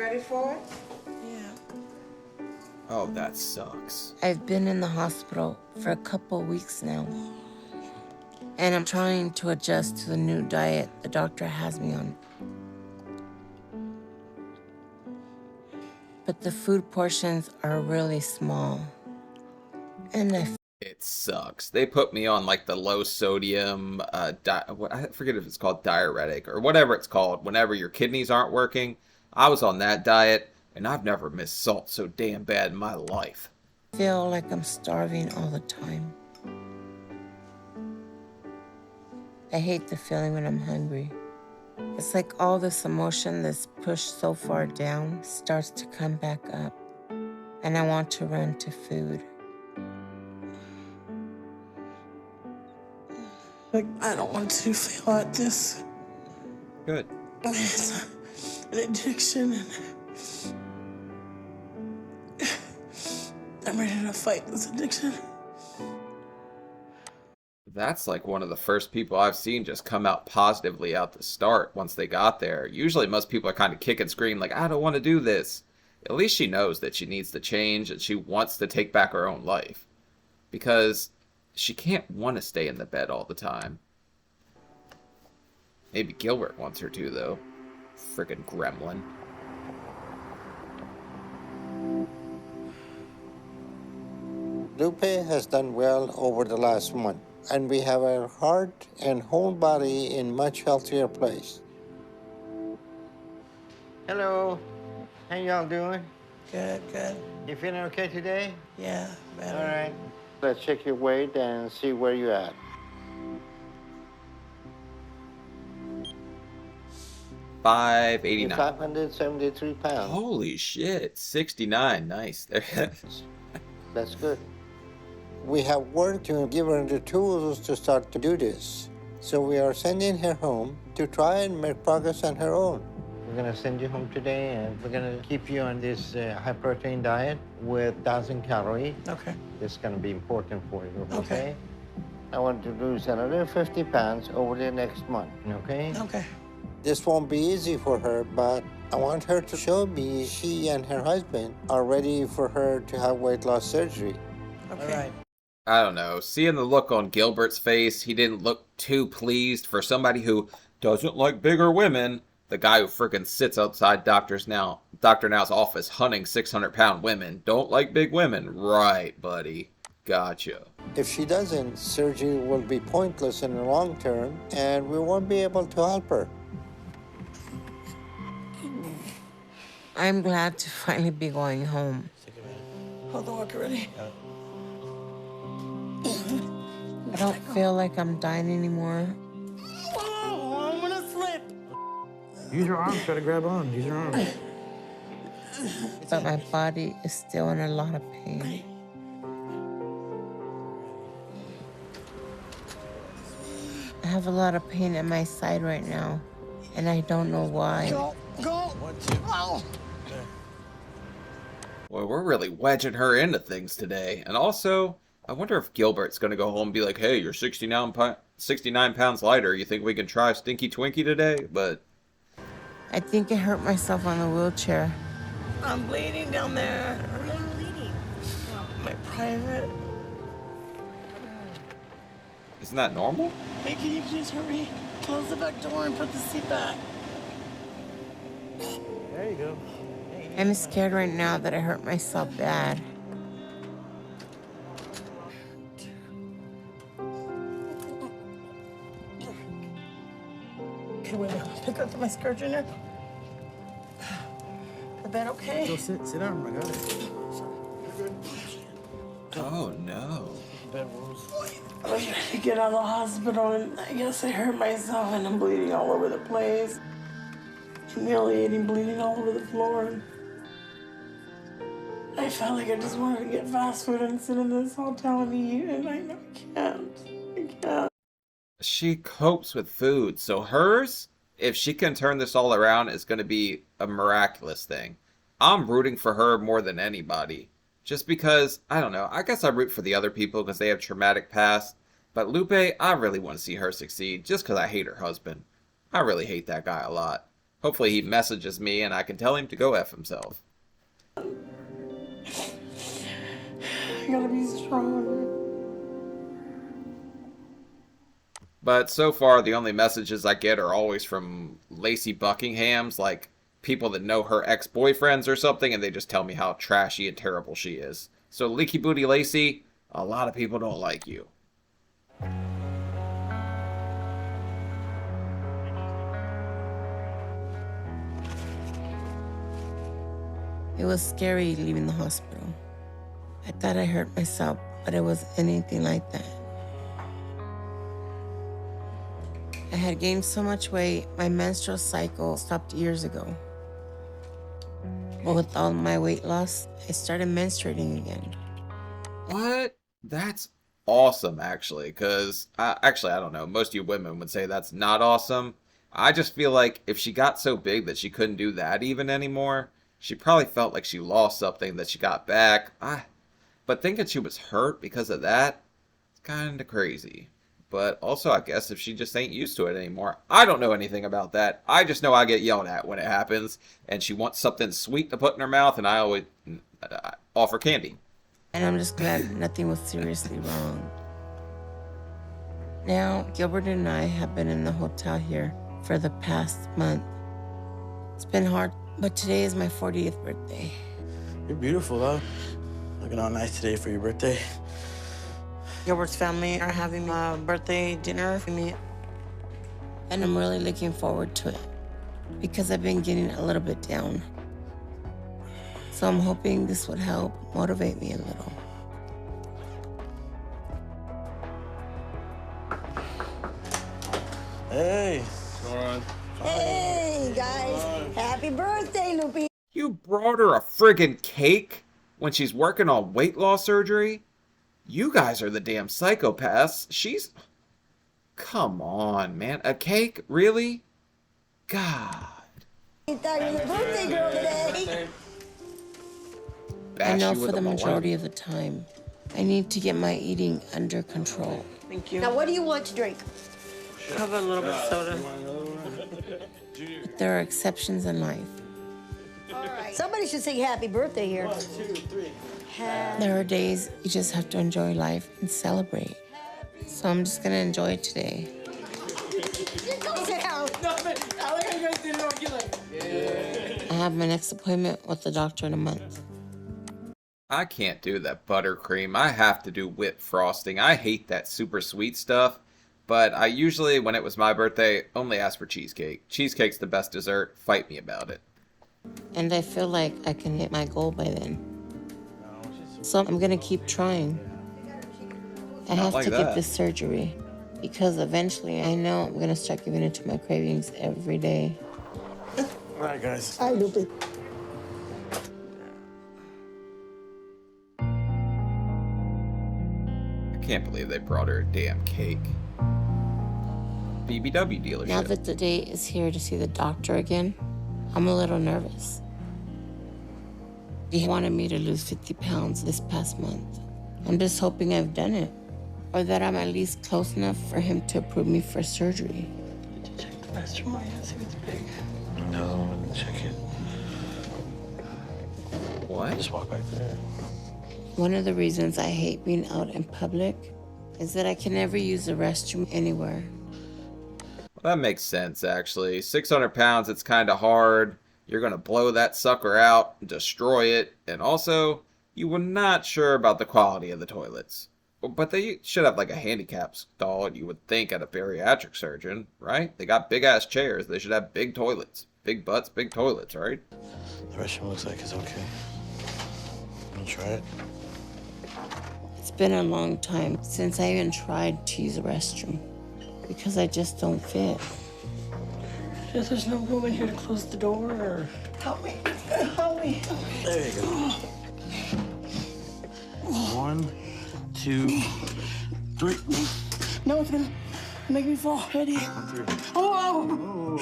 ready for it?
Yeah.
Oh, that sucks.
I've been in the hospital for a couple weeks now. And I'm trying to adjust to the new diet the doctor has me on. But the food portions are really small. And
It sucks. They put me on like the low sodium, I forget if it's called diuretic or whatever it's called. Whenever your kidneys aren't working, I was on that diet, and I've never missed salt so damn bad in my life.
feel like I'm starving all the time. I hate the feeling when I'm hungry. It's like all this emotion that's pushed so far down starts to come back up, and I want to run to food.
Like, I don't want to fail at this.
Good.
It's an addiction, and I'm ready to fight this addiction.
That's like one of the first people I've seen just come out positively out the start once they got there. Usually most people are kind of kick and scream like, I don't want to do this. At least she knows that she needs to change and she wants to take back her own life. Because she can't want to stay in the bed all the time. Maybe Gilbert wants her to, though. Friggin' gremlin.
Lupe has done well over the last month, and we have our heart and whole body in much healthier place. Hello, how y'all doing?
Good, good.
You feeling okay today?
Yeah, better.
All right. Let's check your weight and see where you're at.
$589.
573 pounds.
Holy shit. 69. Nice.
That's good. We have worked to give her the tools to start to do this. So we are sending her home to try and make progress on her own. We're going to send you home today, and we're going to keep you on this high-protein diet with 1,000 calories.
Okay.
This is going to be important for you,
Okay.
okay? I want to lose another 50 pounds over the next month, okay?
Okay.
This won't be easy for her, but I want her to show me she and her husband are ready for her to have weight loss surgery.
Okay.
All right.
I don't know. Seeing the look on Gilbert's face, he didn't look too pleased for somebody who doesn't like bigger women. The guy who freaking sits outside Dr. Now's office hunting 600-pound women. Don't like big women. Right, buddy. Gotcha.
If she doesn't, surgery will be pointless in the long term, and we won't be able to help her.
I'm glad to finally be going home.
Hold the walker ready.
I don't feel like I'm dying anymore.
Oh, I'm gonna slip.
Use your arms, try to grab on. Use your arms.
But my body is still in a lot of pain. I have a lot of pain in my side right now, and I don't know why.
Go.
1, 2.
Oh.
Well, we're really wedging her into things today. And also, I wonder if Gilbert's going to go home and be like, hey, you're 69 pounds lighter. You think we can try Stinky Twinkie today? But
I think I hurt myself on the wheelchair.
I'm bleeding down there. I'm bleeding. My private.
isn't that normal?
Hey, can you please hurry? Close the back door and put the seat back.
There you go.
I'm scared right now that I hurt myself bad.
Okay, wait, pick up my skirt, Junior. The bed okay?
Go sit down. I got it.
Oh, no.
I was ready to get out of the hospital, and I guess I hurt myself, and I'm bleeding all over the place. Humiliating, bleeding all over the floor. I felt like I just wanted to get fast food and sit in this hotel and eat, and I know I can't. I can't.
She copes with food, so hers, if she can turn this all around, is going to be a miraculous thing. I'm rooting for her more than anybody. Just because, I don't know, I guess I root for the other people because they have traumatic past. But Lupe, I really want to see her succeed just because I hate her husband. I really hate that guy a lot. Hopefully he messages me and I can tell him to go F himself.
I gotta be strong.
But so far, the only messages I get are always from Lacey Buckingham's, like people that know her ex-boyfriends or something, and they just tell me how trashy and terrible she is. So Leaky Booty Lacey, a lot of people don't like you.
It was scary leaving the hospital. I thought I hurt myself, but it was anything like that. I had gained so much weight, my menstrual cycle stopped years ago. But with all my weight loss, I started menstruating again.
What? That's awesome, actually, because, I don't know, most of you women would say that's not awesome. I just feel like if she got so big that she couldn't do that even anymore, she probably felt like she lost something that she got back. But thinking she was hurt because of that, it's kind of crazy. But also, I guess if she just ain't used to it anymore. I don't know anything about that. I just know I get yelled at when it happens, and she wants something sweet to put in her mouth, and I always offer candy.
And I'm just glad nothing was seriously wrong. Now, Gilbert and I have been in the hotel here for the past month. It's been hard, but today is my 40th birthday.
You're beautiful, though. Looking all nice today for your birthday.
Gilbert's family are having a birthday dinner for me.
And I'm really looking forward to it because I've been getting a little bit down. So I'm hoping this would help motivate me a little.
Hey.
Hey, guys. Happy birthday, Lupe.
You brought her a friggin' cake when she's working on weight loss surgery? You guys are the damn psychopaths. Come on, man. A cake? Really? God.
You thought you were the birthday girl today.
I know for the majority of the time, I need to get my eating under control.
Thank you.
Now, what do you want to drink?
Have a little bit of soda.
But there are exceptions in life.
All right. Somebody should sing happy birthday here. 1, 2, 3.
There are days you just have to enjoy life and celebrate. So I'm just gonna enjoy it today.
Sit down.
I have my next appointment with the doctor in a month.
I can't do that buttercream. I have to do whipped frosting. I hate that super sweet stuff. But I usually, when it was my birthday, only ask for cheesecake. Cheesecake's the best dessert. Fight me about it.
And I feel like I can hit my goal by then. So I'm gonna keep trying. I have to get this surgery because eventually I know I'm gonna start giving into my cravings every day.
All right, guys.
Hi, Lupe.
I can't believe they brought her a damn cake. BBW dealership.
Now that the day is here to see the doctor again, I'm a little nervous. He wanted me to lose 50 pounds this past month. I'm just hoping I've done it, or that I'm at least close enough for him to approve me for surgery.
Did you check the restroom? I see if it's big.
No, check it.
What?
Just walk back there.
One of the reasons I hate being out in public is that I can never use the restroom anywhere.
Well, that makes sense, actually. 600 pounds, it's kind of hard. You're going to blow that sucker out, destroy it, and also, you were not sure about the quality of the toilets. But they should have like a handicap stall, you would think, at a bariatric surgeon, right? They got big-ass chairs. They should have big toilets. Big butts, big toilets, right?
The restroom looks like it's okay. You want to try it?
It's been a long time since I even tried to use a restroom because I just don't fit.
There's no room in here to close the door, or... Help me. Help me.
There you go. 1, 2, 3.
No, it's gonna make me fall. Ready?
1, 3.
Oh!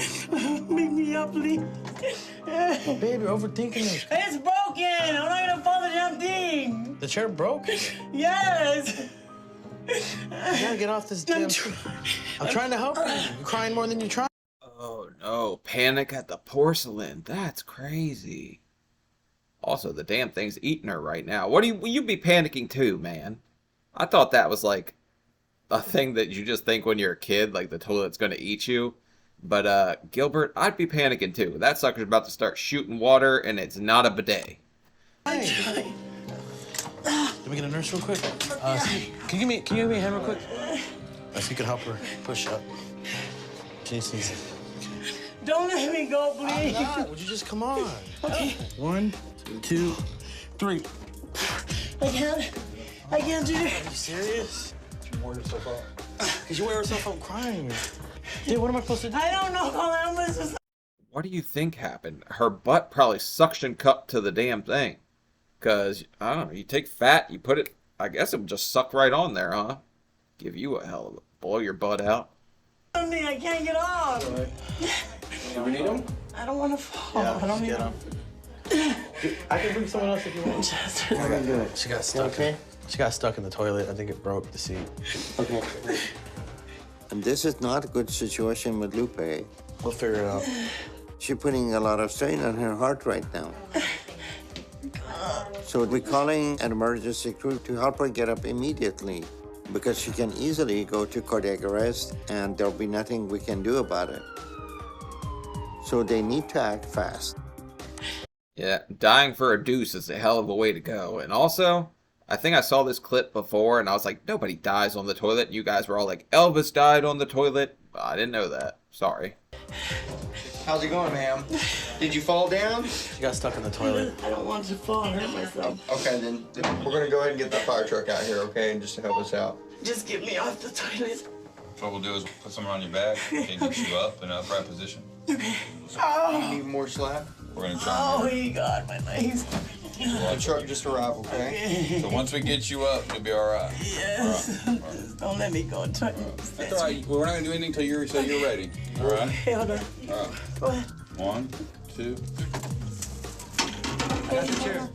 Make me up, please.
Oh, baby, you're overthinking this.
It's broken! I'm not gonna fall the damn thing!
The chair broke?
Yes!
You gotta get off this damn... I'm trying to help you. You're crying more than you're trying.
Oh no, panic at the porcelain. That's crazy. Also, the damn thing's eating her right now. What do you be panicking too, man? I thought that was like a thing that you just think when you're a kid, like the toilet's gonna eat you. But Gilbert, I'd be panicking too. That sucker's about to start shooting water, and it's not a bidet.
Hey. Let me get a nurse real quick. Can you give me a hand real quick? So you can help her push up. Can you sneeze?
Don't let me go, please.
I'm not. Would you just come on?
Okay.
1, 2, 3.
I can't do it.
Are you serious? You wore yourself out. Because you wear yourself out crying. Dude, what am I supposed to do?
I don't know.
What do you think happened? Her butt probably suction cupped to the damn thing. Because, I don't know, you take fat, you put it, I guess it would just suck right on there, huh? Give you a hell of a, blow your butt out.
I can't get off.
Do we need them?
I don't want to fall.
Yeah,
I don't need
get them. I can bring someone else if you want. She got stuck. Okay. She got stuck in the toilet. I think it broke the seat.
Okay. And this is not a good situation with Lupe.
We'll figure it out.
She's putting a lot of strain on her heart right now. So we're calling an emergency crew to help her get up immediately because she can easily go to cardiac arrest and there'll be nothing we can do about it. So they need to act fast.
Yeah, dying for a deuce is a hell of a way to go. And also, I think I saw this clip before and I was like, nobody dies on the toilet. You guys were all like, Elvis died on the toilet. I didn't know that. Sorry.
How's it going, ma'am? Did you fall down?
She got stuck in the toilet.
I don't want to fall and hurt myself.
Okay, then we're gonna go ahead and get the fire truck out here, okay, and just to help us out.
Just get me off the toilet.
What we'll do is put someone on your back and get you up in an upright position.
Okay.
You need more slap?
We're gonna try.
Oh, my God, my legs.
The truck just arrived, okay?
So once we get you up, you'll be all right.
Yes.
All right.
Just don't let me go.
That's all right. We're not gonna do anything until you say you're ready. All right.
Okay, hold on.
All right.
Go ahead.
1, 2.
Got the chair.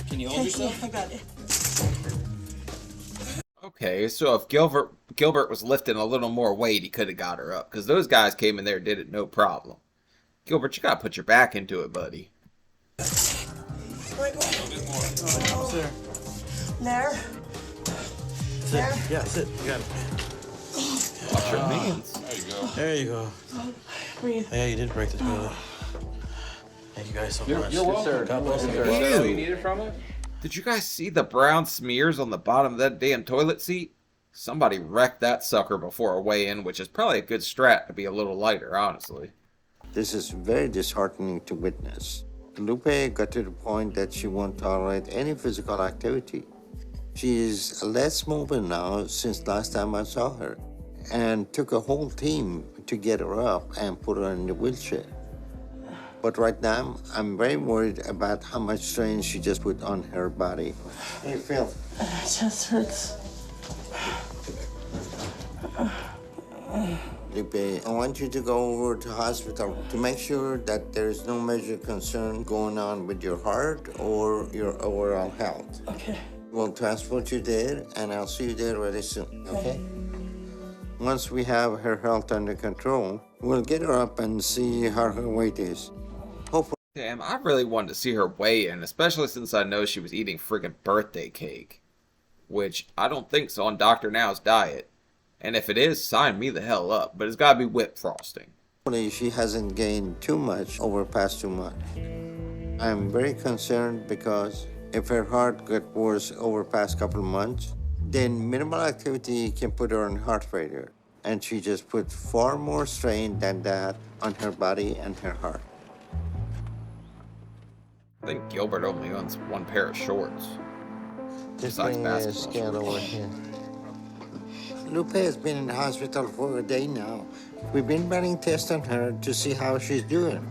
Can you hold yourself?
Yeah, I got it.
Okay, so if Gilbert was lifting a little more weight, he could have got her up. Because those guys came in there and did it no problem. Gilbert, you gotta put your back into it, buddy.
There. There.
There? Yeah, that's it. You got it.
Watch your hands.
There you go.
There you go.
Breathe.
Yeah, you did break the toilet. Thank you guys so much.
You're welcome.
God bless you.
Ew.
You need it from us?
Did you guys see the brown smears on the bottom of that damn toilet seat? Somebody wrecked that sucker before a weigh-in, which is probably a good strat to be a little lighter, honestly.
This is very disheartening to witness. Lupe got to the point that she won't tolerate any physical activity. She is less mobile now since last time I saw her, and took a whole team to get her up and put her in the wheelchair. But right now, I'm very worried about how much strain she just put on her body. How do you feel?
It just hurts.
Lupe, I want you to go over to hospital to make sure that there is no major concern going on with your heart or your overall health.
Okay.
We'll transport you there, and I'll see you there very soon, okay? Once we have her health under control, we'll get her up and see how her weight is. Hopefully.
Damn, I really wanted to see her weigh in, especially since I know she was eating friggin' birthday cake. Which I don't think's on Dr. Now's diet. And if it is, sign me the hell up. But it's gotta be whipped frosting.
Hopefully she hasn't gained too much over the past 2 months. I'm very concerned because if her heart got worse over the past couple of months, then minimal activity can put her on heart failure. And she just put far more strain than that on her body and her heart.
I think Gilbert only owns one pair of shorts.
This
Besides
thing is
basketball
scaled over here. Lupe has been in the hospital for a day now. We've been running tests on her to see how she's doing.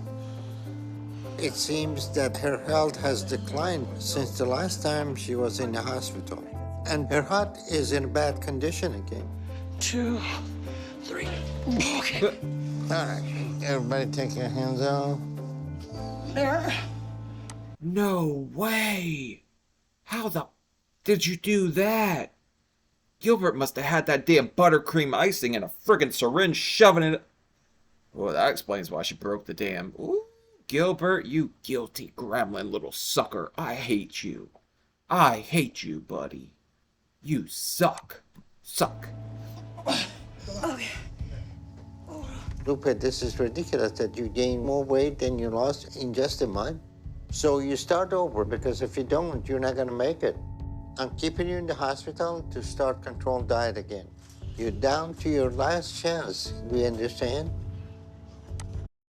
It seems that her health has declined since the last time she was in the hospital. And her heart is in bad condition again.
2, 3. Okay.
All right, everybody take your hands off.
There.
No way! How the did you do that? Gilbert must have had that damn buttercream icing in a friggin' syringe shoving it. Well, that explains why she broke the dam. Ooh, Gilbert, you guilty gremlin little sucker. I hate you. I hate you, buddy. You suck. Suck.
Okay.
Lupe, this is ridiculous that you gained more weight than you lost in just a month. So you start over, because if you don't, you're not gonna make it. I'm keeping you in the hospital to start controlled diet again. You're down to your last chance. Do you understand?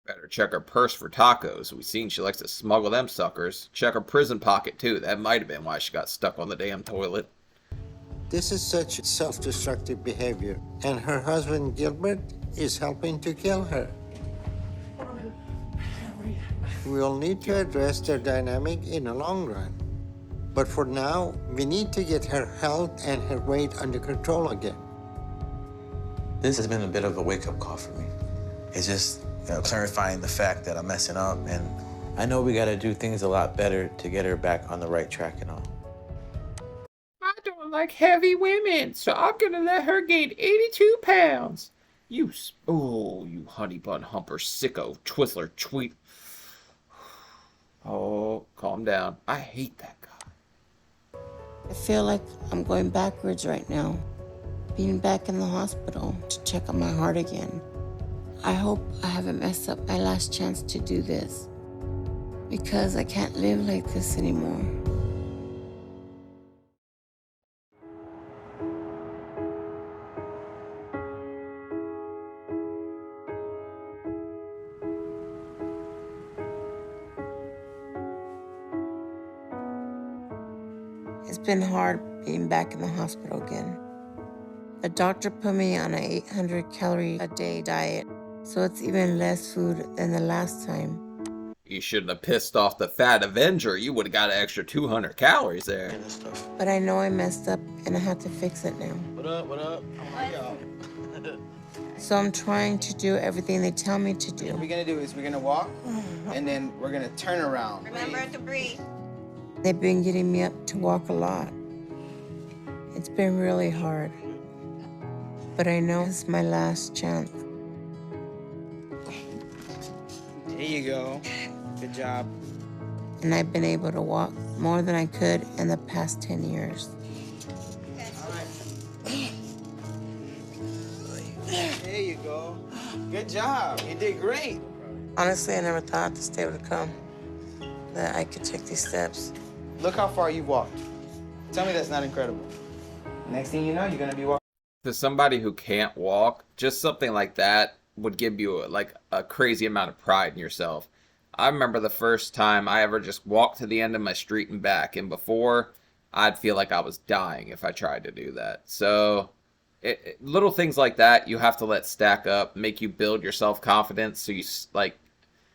Better check her purse for tacos. We seen she likes to smuggle them suckers. Check her prison pocket, too. That might have been why she got stuck on the damn toilet.
This is such self-destructive behavior, and her husband, Gilbert, is helping to kill her. We'll need to address their dynamic in the long run. But for now, we need to get her health and her weight under control again.
This has been a bit of a wake-up call for me. It's just, clarifying the fact that I'm messing up, and I know we gotta do things a lot better to get her back on the right track and all.
I don't like heavy women, so I'm gonna let her gain 82 pounds. You honey bun humper, sicko, twizzler, tweet. Oh, calm down. I hate that guy.
I feel like I'm going backwards right now. Being back in the hospital to check on my heart again. I hope I haven't messed up my last chance to do this, because I can't live like this anymore. It's been hard being back in the hospital again. The doctor put me on an 800 calorie a day diet, so it's even less food than the last time.
You shouldn't have pissed off the fat Avenger. You would have got an extra 200 calories there.
But I know I messed up and I have to fix it now.
What up, what up?
So I'm trying to do everything they tell me to do.
What we're gonna do is we're gonna walk, and then we're gonna turn around.
Remember to breathe.
They've been getting me up to walk a lot. It's been really hard. But I know it's my last chance.
There you go. Good job.
And I've been able to walk more than I could in the past 10 years.
There you go. Good job. You did great.
Honestly, I never thought this day would come, that I could take these steps.
Look how far you walked. Tell me that's not incredible. Next thing you know, you're gonna be walking.
To somebody who can't walk, just something like that would give you a crazy amount of pride in yourself. I remember the first time I ever just walked to the end of my street and back, and before, I'd feel like I was dying if I tried to do that. So, little things like that you have to let stack up, make you build your self-confidence, so you,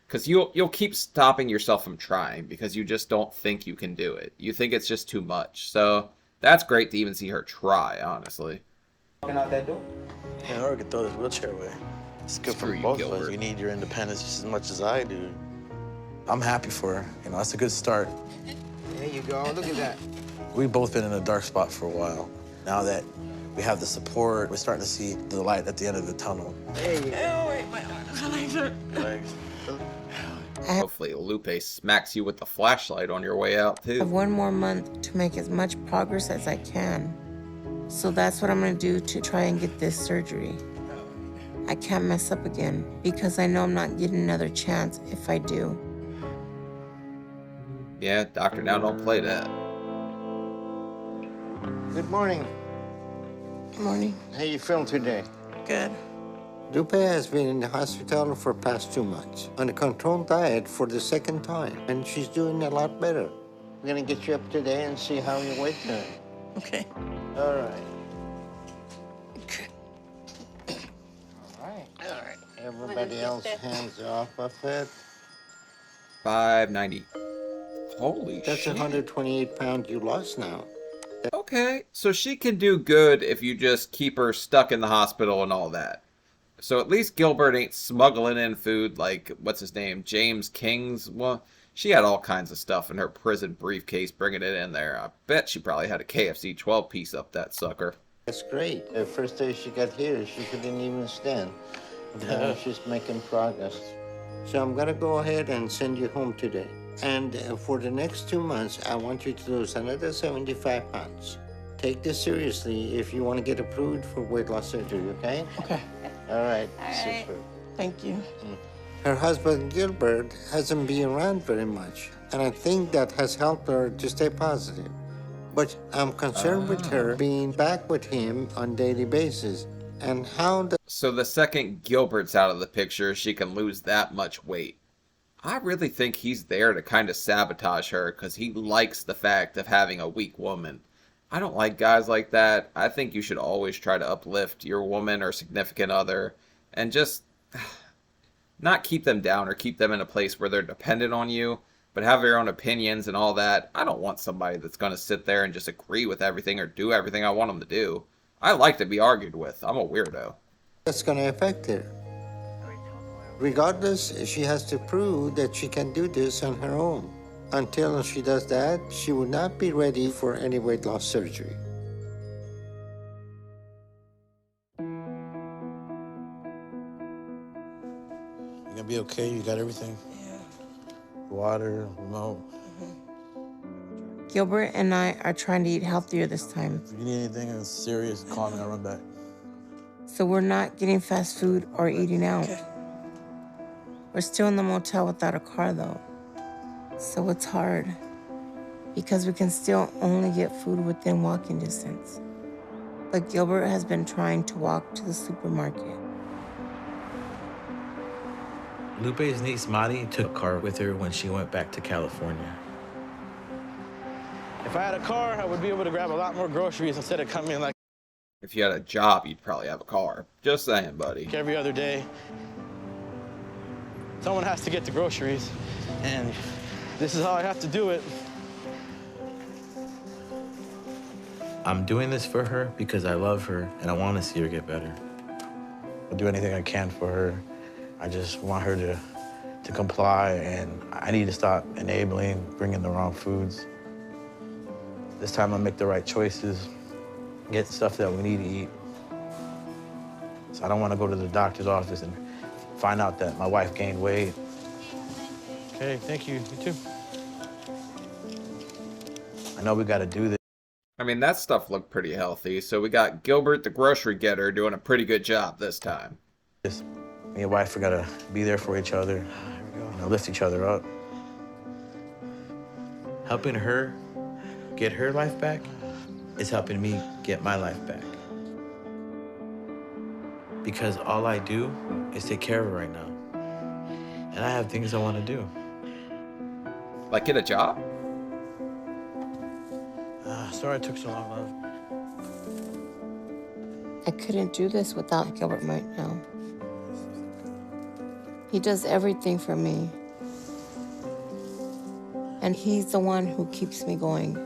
because you'll keep stopping yourself from trying, because you just don't think you can do it. You think it's just too much. So, that's great to even see her try, honestly.
Walking out that door.
Yeah, or I could throw this wheelchair away. It's good for both of us. You need your independence just as much as I do. I'm happy for her. That's a good start.
There you go. Look at that.
We've both been in a dark spot for a while. Now that we have the support, we're starting to see the light at the end of the tunnel.
There you go.
Oh, wait, my legs.
Hopefully Lupe smacks you with the flashlight on your way out,
I have
too.
one more month to make as much progress as I can. So that's what I'm gonna do to try and get this surgery. I can't mess up again, because I know I'm not getting another chance if I do.
Yeah, Dr. Now don't play that.
Good morning.
Good morning.
How you feeling today?
Good.
Lupe has been in the hospital for past 2 months on a controlled diet for the second time, and she's doing a lot better. We're gonna get you up today and see how your weight doing.
Okay.
All right.
Okay.
All right. Everybody else hands off of it.
590. Holy
That's
shit.
128 pounds you lost now.
Okay, so she can do good if you just keep her stuck in the hospital and all that. So at least Gilbert ain't smuggling in food like, what's his name, James King's? Well, she had all kinds of stuff in her prison briefcase bringing it in there. I bet she probably had a KFC 12-piece up that sucker.
That's great. The first day she got here, she couldn't even stand. Now she's making progress. So I'm gonna go ahead and send you home today. And for the next 2 months, I want you to lose another 75 pounds. Take this seriously if you want to get approved for weight loss surgery, okay?
Okay.
All right.
All right. Thank you.
Her husband, Gilbert, hasn't been around very much, and I think that has helped her to stay positive. But I'm concerned with her being back with him on a daily basis, and how
So the second Gilbert's out of the picture, she can lose that much weight. I really think he's there to kind of sabotage her because he likes the fact of having a weak woman. I don't like guys like that. I think you should always try to uplift your woman or significant other and just not keep them down or keep them in a place where they're dependent on you, but have your own opinions and all that. I don't want somebody that's going to sit there and just agree with everything or do everything I want them to do. I like to be argued with. I'm a weirdo.
that's going to affect her. Regardless, she has to prove that she can do this on her own. Until she does that, she will not be ready for any weight loss surgery.
You gonna be okay? You got everything?
Yeah.
Water, remote.
Gilbert and I are trying to eat healthier this time.
If you need anything that's serious, call me, I'll run back.
So we're not getting fast food or eating out. We're still in the motel without a car though. So it's hard because we can still only get food within walking distance. But Gilbert has been trying to walk to the supermarket.
Lupe's niece, Madi, took a car with her when she went back to California. If I had a car, I would be able to grab a lot more groceries instead of coming like
If you had a job, you'd probably have a car. Just saying, buddy.
every other day. Someone has to get the groceries, and this is how I have to do it. I'm doing this for her because I love her and I want to see her get better. I'll do anything I can for her. I just want her to comply, and I need to stop enabling, bringing the wrong foods. This time I'll make the right choices, get stuff that we need to eat. So I don't want to go to the doctor's office and find out that my wife gained weight. Okay, thank you. You too. I know we got to do this.
I mean, that stuff looked pretty healthy, so we got Gilbert the grocery getter doing a pretty good job this time.
Me and wife, we got to be there for each other, lift each other up. Helping her get her life back is helping me get my life back. Because all I do is take care of her right now. And I have things I want to do.
Like get a job?
Sorry it took so long, love.
I couldn't do this without Gilbert right now. He does everything for me. And he's the one who keeps me going.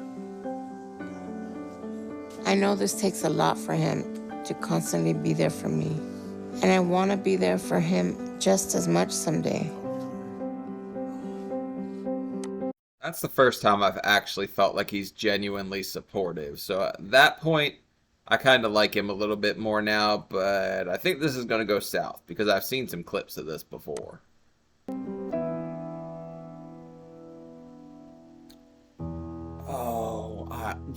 I know this takes a lot for him to constantly be there for me. And I want to be there for him just as much someday.
That's the first time I've actually felt like he's genuinely supportive. So at that point, I kind of like him a little bit more now, but I think this is going to go south because I've seen some clips of this before. Oh,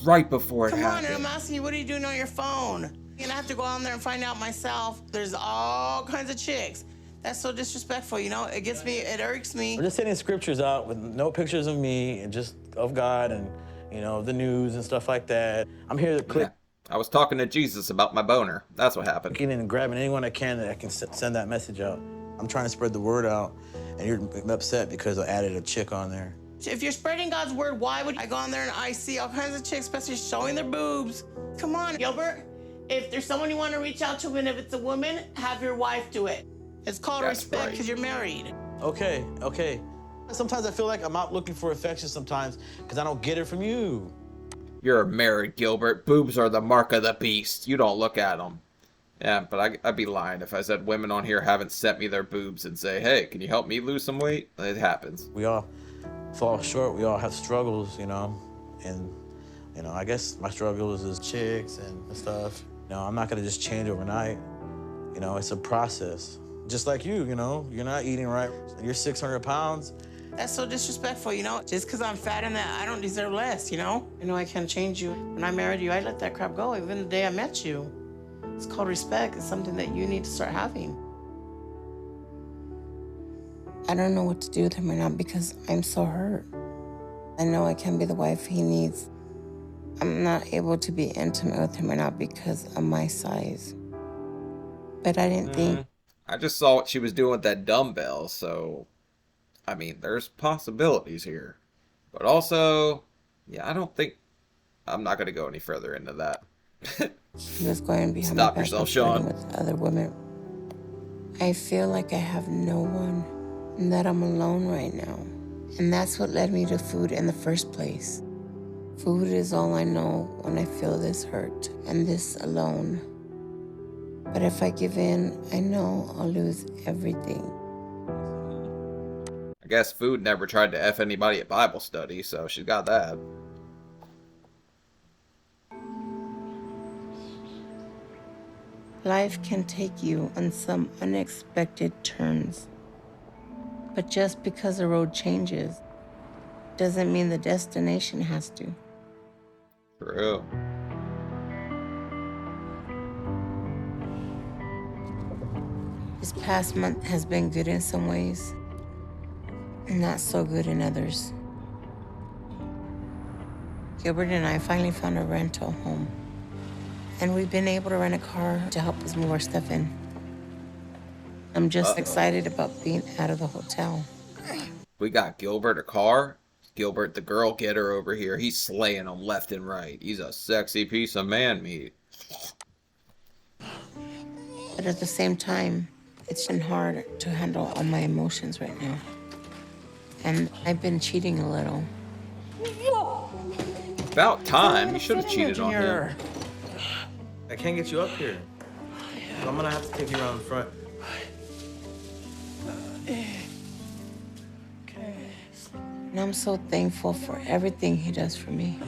right before it happened.
Come on, I'm asking you, what are you doing on your phone? And I have to go on there and find out myself. There's all kinds of chicks. That's so disrespectful, you know? It gets me, it irks me.
We're just sending scriptures out with no pictures of me and just of God and, the news and stuff like that. I'm here to click.
Yeah. I was talking to Jesus about my boner. That's what happened.
Clicking and grabbing anyone I can that I can send that message out. I'm trying to spread the word out, and you're upset because I added a chick on there.
If you're spreading God's word, why would I go on there and I see all kinds of chicks, especially showing their boobs? Come on, Gilbert. If there's someone you want to reach out to, and if it's a woman, have your wife do it. It's called respect because you're married.
Okay. Sometimes I feel like I'm out looking for affection sometimes because I don't get it from you.
You're married, Gilbert. Boobs are the mark of the beast. You don't look at them. Yeah, but I'd be lying if I said women on here haven't sent me their boobs and say, hey, can you help me lose some weight? It happens.
We all fall short. We all have struggles, and, I guess my struggles is chicks and stuff. You know, I'm not gonna just change overnight. You know, it's a process. Just like you know, you're not eating right. You're 600 pounds.
That's so disrespectful, you know? Just because I'm fat and that, I don't deserve less, you know? You know, I can't change you. When I married you, I let that crap go, even the day I met you. It's called respect. It's something that you need to start having. I don't know what to do with him right now because I'm so hurt. I know I can't be the wife he needs. I'm not able to be intimate with him right now because of my size. But I didn't think...
I just saw what she was doing with that dumbbell, so... I mean, there's possibilities here. But also, yeah, I don't think... I'm not going to go any further into that.
He was going behind
Stop
my back
yourself,
and flirting
Sean.
with other women. I feel like I have no one and that I'm alone right now. And that's what led me to food in the first place. Food is all I know when I feel this hurt and this alone. But if I give in, I know I'll lose everything.
I guess food never tried to F anybody at Bible study, so she's got that.
Life can take you on some unexpected turns. But just because the road changes doesn't mean the destination has to.
True.
This past month has been good in some ways, and not so good in others. Gilbert and I finally found a rental home, and we've been able to rent a car to help us move our stuff in. I'm just excited about being out of the hotel.
We got Gilbert a car. Gilbert, the girl getter over here. He's slaying them left and right. He's a sexy piece of man meat.
But at the same time, it's been hard to handle all my emotions right now. And I've been cheating a little.
About time. You should have cheated on him.
I can't get you up here. So I'm gonna have to take you around the front.
And I'm so thankful for everything he does for me.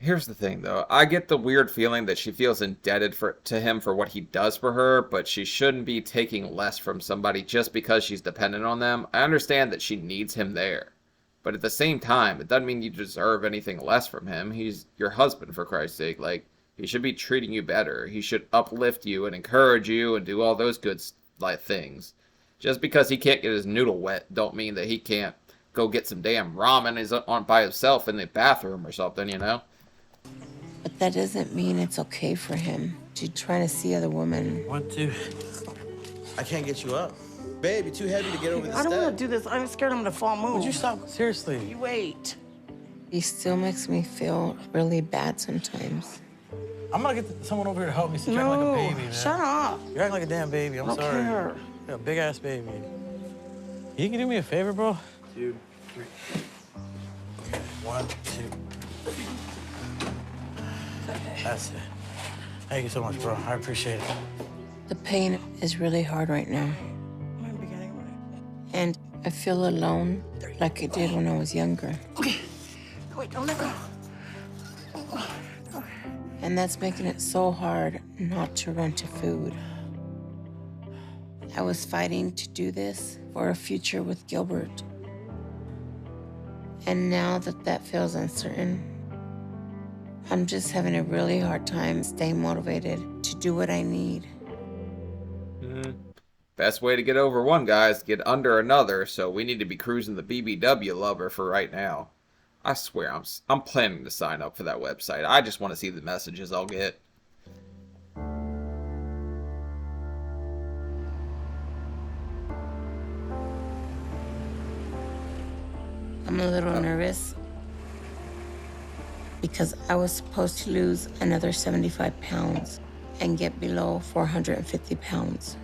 Here's the thing, though. I get the weird feeling that she feels indebted to him for what he does for her, but she shouldn't be taking less from somebody just because she's dependent on them. I understand that she needs him there. But at the same time, it doesn't mean you deserve anything less from him. He's your husband, for Christ's sake. Like, he should be treating you better. He should uplift you and encourage you and do all those good things. Just because he can't get his noodle wet don't mean that he can't go get some damn ramen by himself in the bathroom or something, you know?
But that doesn't mean it's okay for him to try to see other women.
1, 2. I can't get you up. Babe, you're too heavy to get over the
I
step.
don't want to do this. I'm scared I'm going to fall move.
Would you stop? Seriously.
You wait. He still makes me feel really bad sometimes.
I'm gonna get someone over here to help me since you're acting like a baby, man.
Shut up.
You're acting like a damn baby. I'm
I don't
sorry.
care.
You're a big ass baby. You can do me a favor, bro? 2, 3. 1, 2. That's it. Thank you so much, bro. I appreciate it.
The pain is really hard right now. And I feel alone like I did when I was younger.
Okay. Wait, don't let go.
And that's making it so hard not to run to food. I was fighting to do this for a future with Gilbert. And now that that feels uncertain, I'm just having a really hard time staying motivated to do what I need.
Best way to get over one guy is to get under another, so we need to be cruising the BBW lover for right now. I swear, I'm planning to sign up for that website. I just want to see the messages I'll get.
I'm a little nervous because I was supposed to lose another 75 pounds and get below 450 pounds.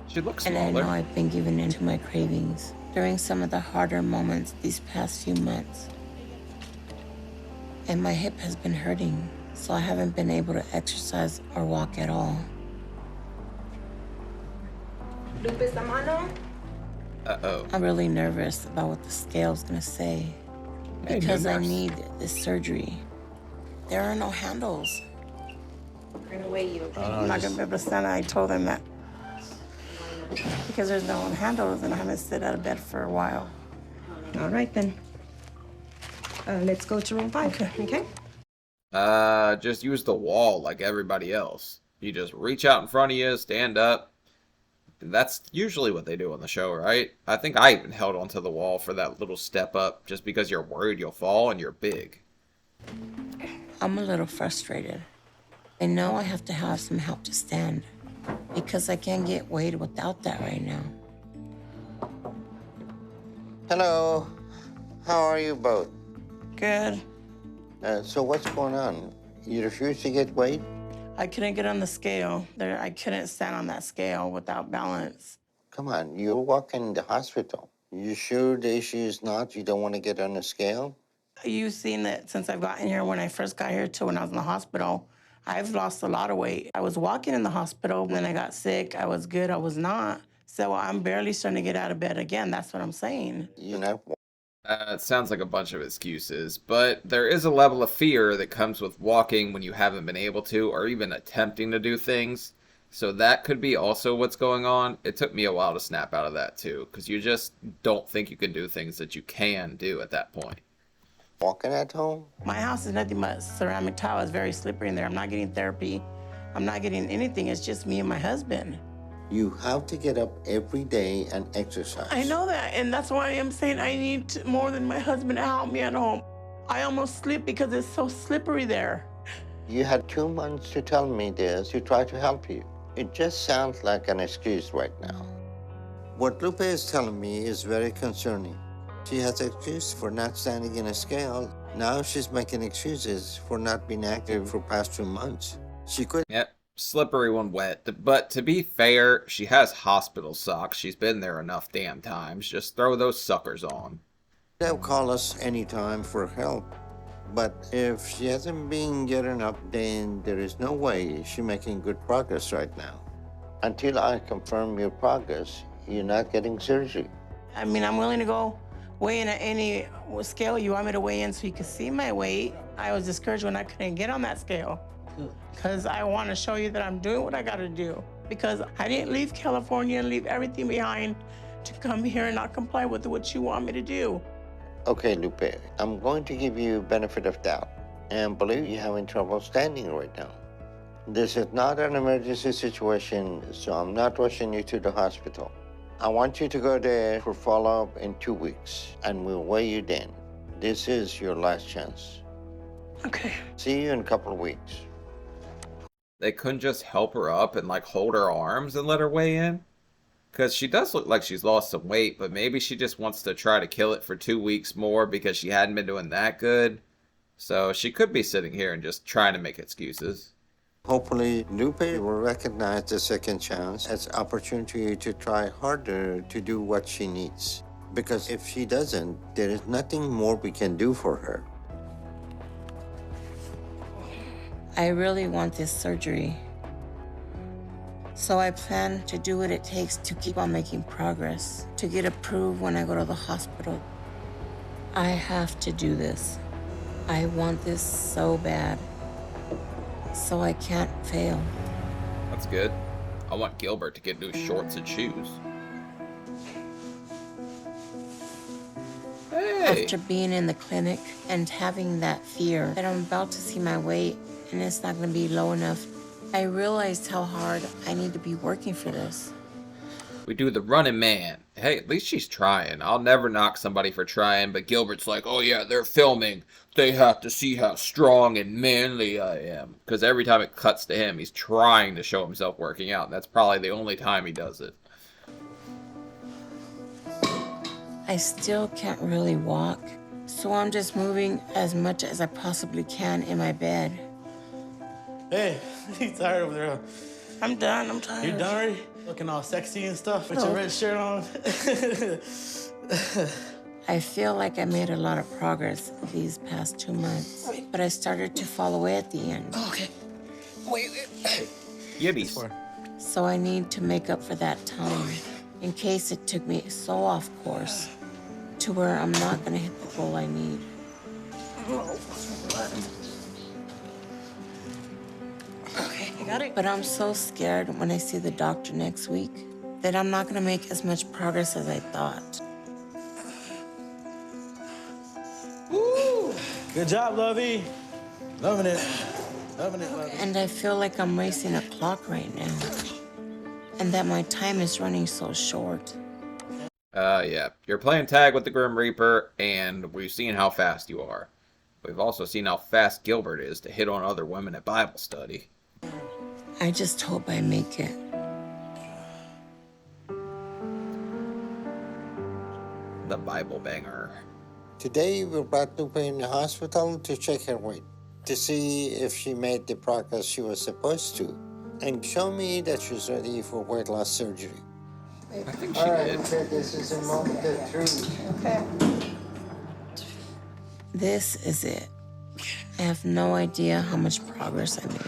She looks
And
smaller.
I know I've been giving in to my cravings during some of the harder moments these past few months. And my hip has been hurting, so I haven't been able to exercise or walk at all.
Lupe, mano?
Uh-oh.
I'm really nervous about what the scale's gonna say
Hey,
because I
nurse.
need this surgery. There are no handles.
We're gonna weigh you.
I'm not gonna be able to stand. I told them that. Because there's no handles and I haven't sit out of bed for a while.
All right, then. Let's go to room 5, okay?
Just use the wall like everybody else. You just reach out in front of you, stand up. That's usually what they do on the show, right? I think I even held onto the wall for that little step up just because you're worried you'll fall and you're big.
I'm a little frustrated. I know I have to have some help to stand because I can't get weighed without that right now.
Hello. How are you both?
Good.
So what's going on? You refuse to get weighed?
I couldn't get on the scale. I couldn't stand on that scale without balance.
Come on, you're walking in the hospital. You sure the issue is not you don't want to get on the scale?
You've seen that since I've gotten here, when I first got here to when I was in the hospital, I've lost a lot of weight. I was walking in the hospital, then I got sick. I was good, I was not. So I'm barely starting to get out of bed again. That's what I'm saying.
You're not.
It sounds like a bunch of excuses, but there is a level of fear that comes with walking when you haven't been able to, or even attempting to do things. So that could be also what's going on. It took me a while to snap out of that too, because you just don't think you can do things that you can do at that point.
Walking at home?
My house is nothing but ceramic tile. It's very slippery in there. I'm not getting therapy. I'm not getting anything. It's just me and my husband.
You have to get up every day and exercise.
I know that, and that's why I'm saying I need more than my husband to help me at home. I almost slip because it's so slippery there.
You had 2 months to tell me this to try to help you. It just sounds like an excuse right now. What Lupe is telling me is very concerning. She has excuse for not standing in a scale. Now she's making excuses for not being active for past 2 months. She could.
Yep, slippery when wet. But to be fair, she has hospital socks. She's been there enough damn times. Just throw those suckers on.
They'll call us anytime for help. But if she hasn't been getting up, then there is no way she's making good progress right now. Until I confirm your progress, you're not getting surgery.
I mean, I'm willing to go weigh in at any scale you want me to weigh in so you can see my weight. I was discouraged when I couldn't get on that scale because I want to show you that I'm doing what I got to do, because I didn't leave California and leave everything behind to come here and not comply with what you want me to do.
Okay, Lupe, I'm going to give you benefit of doubt and believe you're having trouble standing right now. This is not an emergency situation, so I'm not rushing you to the hospital. I want you to go there for follow-up in 2 weeks, and we'll weigh you then. This is your last chance.
Okay.
See you in a couple of weeks.
They couldn't just help her up and like hold her arms and let her weigh in? Because she does look like she's lost some weight, but maybe she just wants to try to kill it for 2 weeks more because she hadn't been doing that good. So she could be sitting here and just trying to make excuses.
Hopefully, Lupe will recognize the second chance as an opportunity to try harder to do what she needs. Because if she doesn't, there is nothing more we can do for her.
I really want this surgery. So I plan to do what it takes to keep on making progress, to get approved when I go to the hospital. I have to do this. I want this so bad. So I can't fail.
That's good. I want Gilbert to get new shorts and shoes. Hey!
After being in the clinic and having that fear that I'm about to see my weight and it's not gonna be low enough, I realized how hard I need to be working for this.
We do the running man. Hey, at least she's trying. I'll never knock somebody for trying, but Gilbert's like, oh yeah, they're filming. They have to see how strong and manly I am. Because every time it cuts to him, he's trying to show himself working out. And that's probably the only time he does it.
I still can't really walk, so I'm just moving as much as I possibly can in my bed.
Hey, you tired over there?
I'm done, I'm tired.
You done already? Looking all sexy and stuff with your red shirt on.
I feel like I made a lot of progress these past 2 months, but I started to fall away at the end.
Okay. Wait.
Yibbies.
So I need to make up for that time in case it took me so off course to where I'm not gonna hit the goal I need. But I'm so scared when I see the doctor next week that I'm not gonna make as much progress as I thought.
Woo! Good job, Lovey. Loving it. Loving it, Lovey.
And I feel like I'm racing a clock right now. And that my time is running so short.
Yeah. You're playing tag with the Grim Reaper, and we've seen how fast you are. We've also seen how fast Gilbert is to hit on other women at Bible study.
I just hope I make it.
The Bible banger.
Today, we brought Lupe in the hospital to check her weight, to see if she made the progress she was supposed to, and show me that she's ready for weight loss surgery.
I think she
All right,
did.
Lupe, this is a moment of truth.
Okay.
This is it. I have no idea how much progress I made.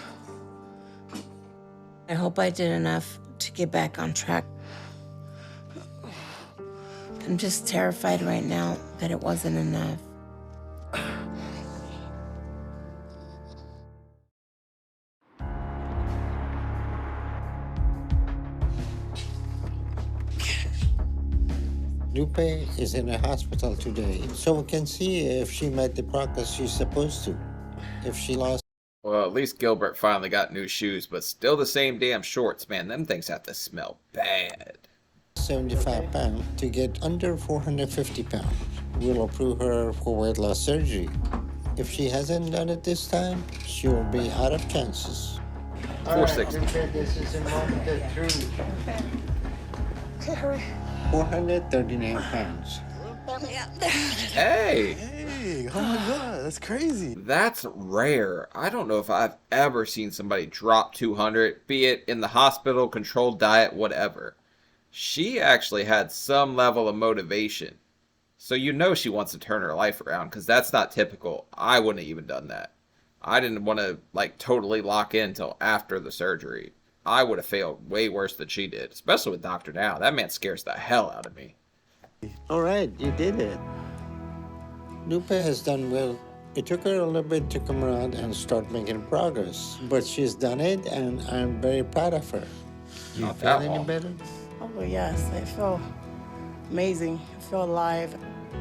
I hope I did enough to get back on track. I'm just terrified right now that it wasn't enough.
Lupe is in a hospital today, so we can see if she made the progress she's supposed to. If she lost
Well, at least Gilbert finally got new shoes, but still the same damn shorts, man. Them things have to smell bad.
75 pounds to get under 450 pounds, we'll approve her for weight loss surgery. If she hasn't done it this time, she will be out of chances.
460.
Lupe, this is a moment of truth.
Okay, hurry.
439 pounds.
Hey!
Hey, oh my God, that's crazy.
That's rare. I don't know if I've ever seen somebody drop 200, be it in the hospital, controlled diet, whatever. She actually had some level of motivation. So you know she wants to turn her life around, because that's not typical. I wouldn't have even done that. I didn't want to, like, totally lock in until after the surgery. I would have failed way worse than she did, especially with Dr. Now. That man scares the hell out of me.
All right, you did it. Lupe has done well. It took her a little bit to come around and start making progress, but she's done it, and I'm very proud of her. You
Not
feel
that
any
long.
better?
Oh, yes. I feel amazing. I feel alive.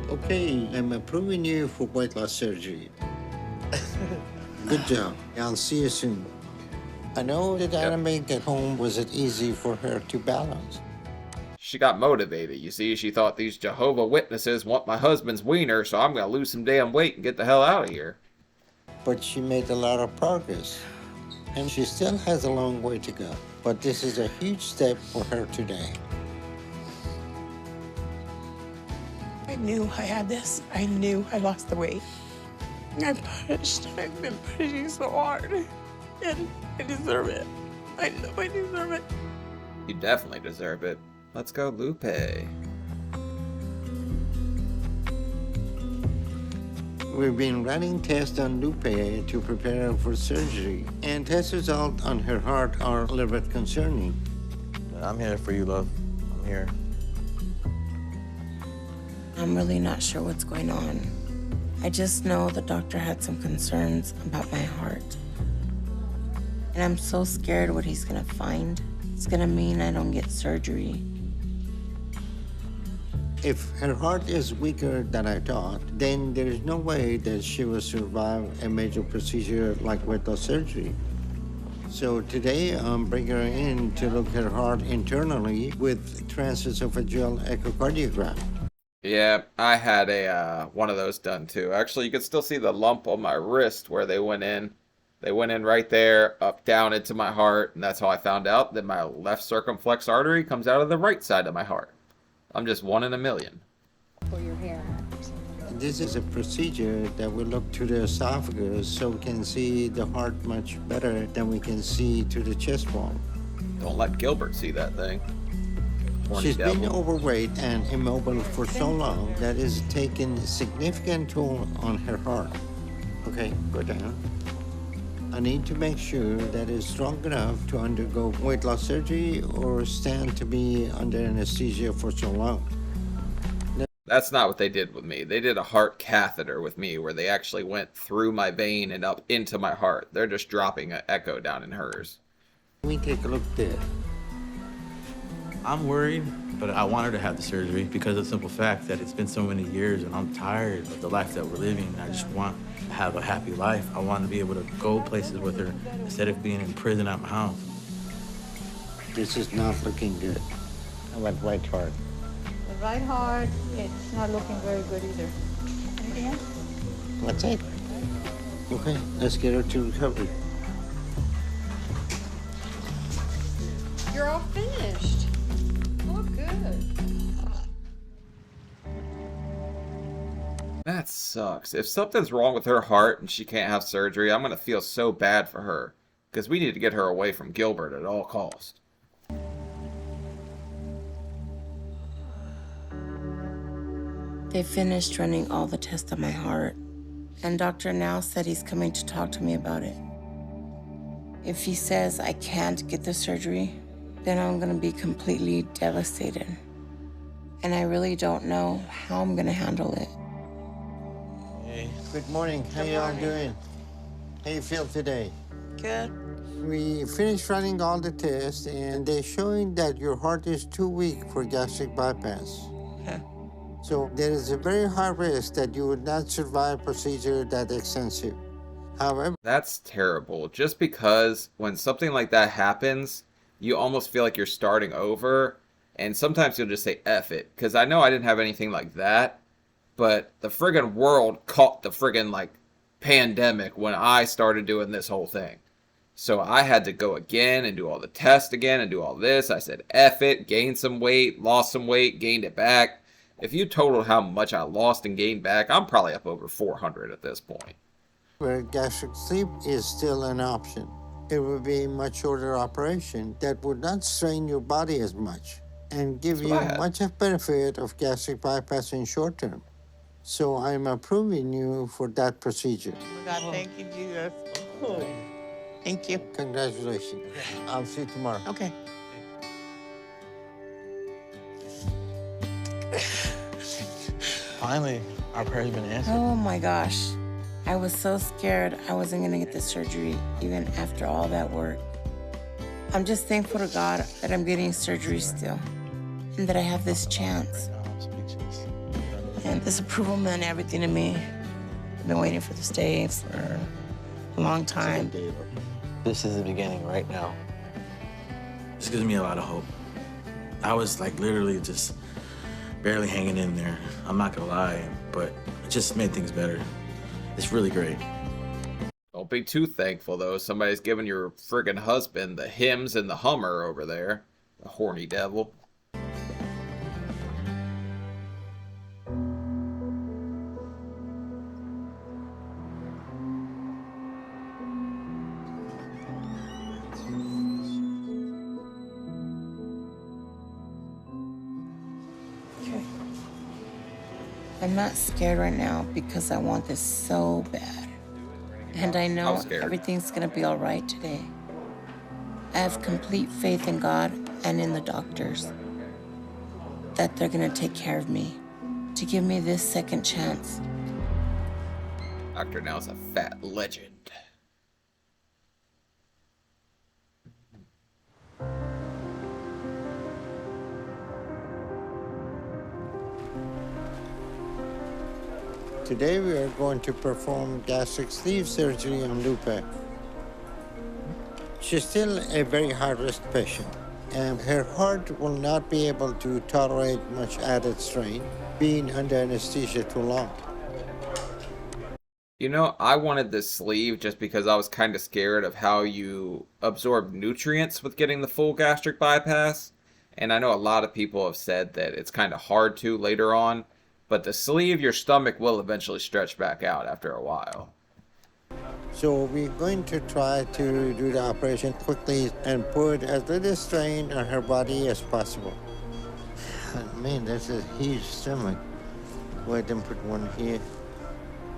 Okay, I'm approving you for weight loss surgery. Good job. I'll see you soon. I know the dynamic at home wasn't easy for her to balance.
She got motivated. You see, she thought these Jehovah Witnesses want my husband's wiener, so I'm going to lose some damn weight and get the hell out of here.
But she made a lot of progress, and she still has a long way to go. But this is a huge step for her today.
I knew I had this. I knew I lost the weight. I'm punished. I've been pushing so hard. And I deserve it. I know I deserve it.
You definitely deserve it. Let's go, Lupe.
We've been running tests on Lupe to prepare her for surgery, and test results on her heart are a little bit concerning.
I'm here for you, love. I'm here.
I'm really not sure what's going on. I just know the doctor had some concerns about my heart. And I'm so scared what he's gonna find. It's gonna mean I don't get surgery.
If her heart is weaker than I thought, then there is no way that she will survive a major procedure like weight loss surgery. So today I'm bringing her in to look at her heart internally with transesophageal echocardiogram.
Yeah, I had a one of those done too. Actually, you could still see the lump on my wrist where they went in. They went in right there, up, down into my heart, and that's how I found out that my left circumflex artery comes out of the right side of my heart. I'm just 1 in a million.
For your hair.
This is a procedure that will look to the esophagus so we can see the heart much better than we can see to the chest wall.
Don't let Gilbert see that thing. Horny
She's been
devil.
overweight and immobile for so long that it's taken a significant toll on her heart. Okay, go down. I need to make sure that it's strong enough to undergo weight loss surgery or stand to be under anesthesia for so long.
That's not what they did with me. They did a heart catheter with me where they actually went through my vein and up into my heart. They're just dropping an echo down in hers.
Let me take a look there.
I'm worried, but I want her to have the surgery because of the simple fact that it's been so many years and I'm tired of the life that we're living. I just want to have a happy life. I want to be able to go places with her instead of being in prison at my house.
This is not looking good. I went right hard.
The right heart, it's not looking very good either. Anything else?
That's it. Okay, let's get her to recovery.
You're all finished. Oh, good.
That sucks. If something's wrong with her heart and she can't have surgery, I'm gonna feel so bad for her. Because we need to get her away from Gilbert at all costs.
They finished running all the tests on my heart, and Dr. Now said he's coming to talk to me about it. If he says I can't get the surgery, then I'm gonna be completely devastated. And I really don't know how I'm gonna handle it.
Hey. Good morning. How y'all doing? How you feel today?
Good.
We finished running all the tests, and they're showing that your heart is too weak for gastric bypass.
Okay.
So there is a very high risk that you would not survive a procedure that extensive. However,
That's terrible. Just because when something like that happens, you almost feel like you're starting over. And sometimes you'll just say, F it. Because I know I didn't have anything like that. But the friggin' world caught the friggin' like pandemic when I started doing this whole thing. So I had to go again and do all the tests again and do all this. I said, F it, gained some weight, lost some weight, gained it back. If you total how much I lost and gained back, I'm probably up over 400 at this point.
where gastric sleeve is still an option. It would be a much shorter operation that would not strain your body as much and give you much of benefit of gastric bypass in short term. So I'm approving you for that procedure.
Oh my God, thank you, Jesus. Thank you.
Congratulations. I'll see you tomorrow.
Okay.
Finally, our prayer's been answered.
Oh my gosh. I was so scared I wasn't gonna get the surgery even after all that work. I'm just thankful to God that I'm getting surgery still and that I have this chance. And this approval meant everything to me. I've been waiting for this day for a long time.
This is the beginning right now. This gives me a lot of hope. I was like literally just barely hanging in there. I'm not gonna lie, but it just made things better. It's really great.
Don't be too thankful though. Somebody's giving your friggin' husband the hymns and the Hummer over there. The horny devil.
I'm not scared right now because I want this so bad. And I know everything's gonna be all right today. I have complete faith in God and in the doctors that they're gonna take care of me, to give me this second chance.
Dr. Now's a fat legend.
Today we are going to perform gastric sleeve surgery on Lupe. She's still a very high-risk patient, and her heart will not be able to tolerate much added strain, being under anesthesia too long.
You know, I wanted this sleeve just because I was kind of scared of how you absorb nutrients with getting the full gastric bypass. And I know a lot of people have said that it's kind of hard to later on. But the sleeve, your stomach will eventually stretch back out after a while.
So we're going to try to do the operation quickly and put as little strain on her body as possible. Man, that's a huge stomach. Go ahead and put one here.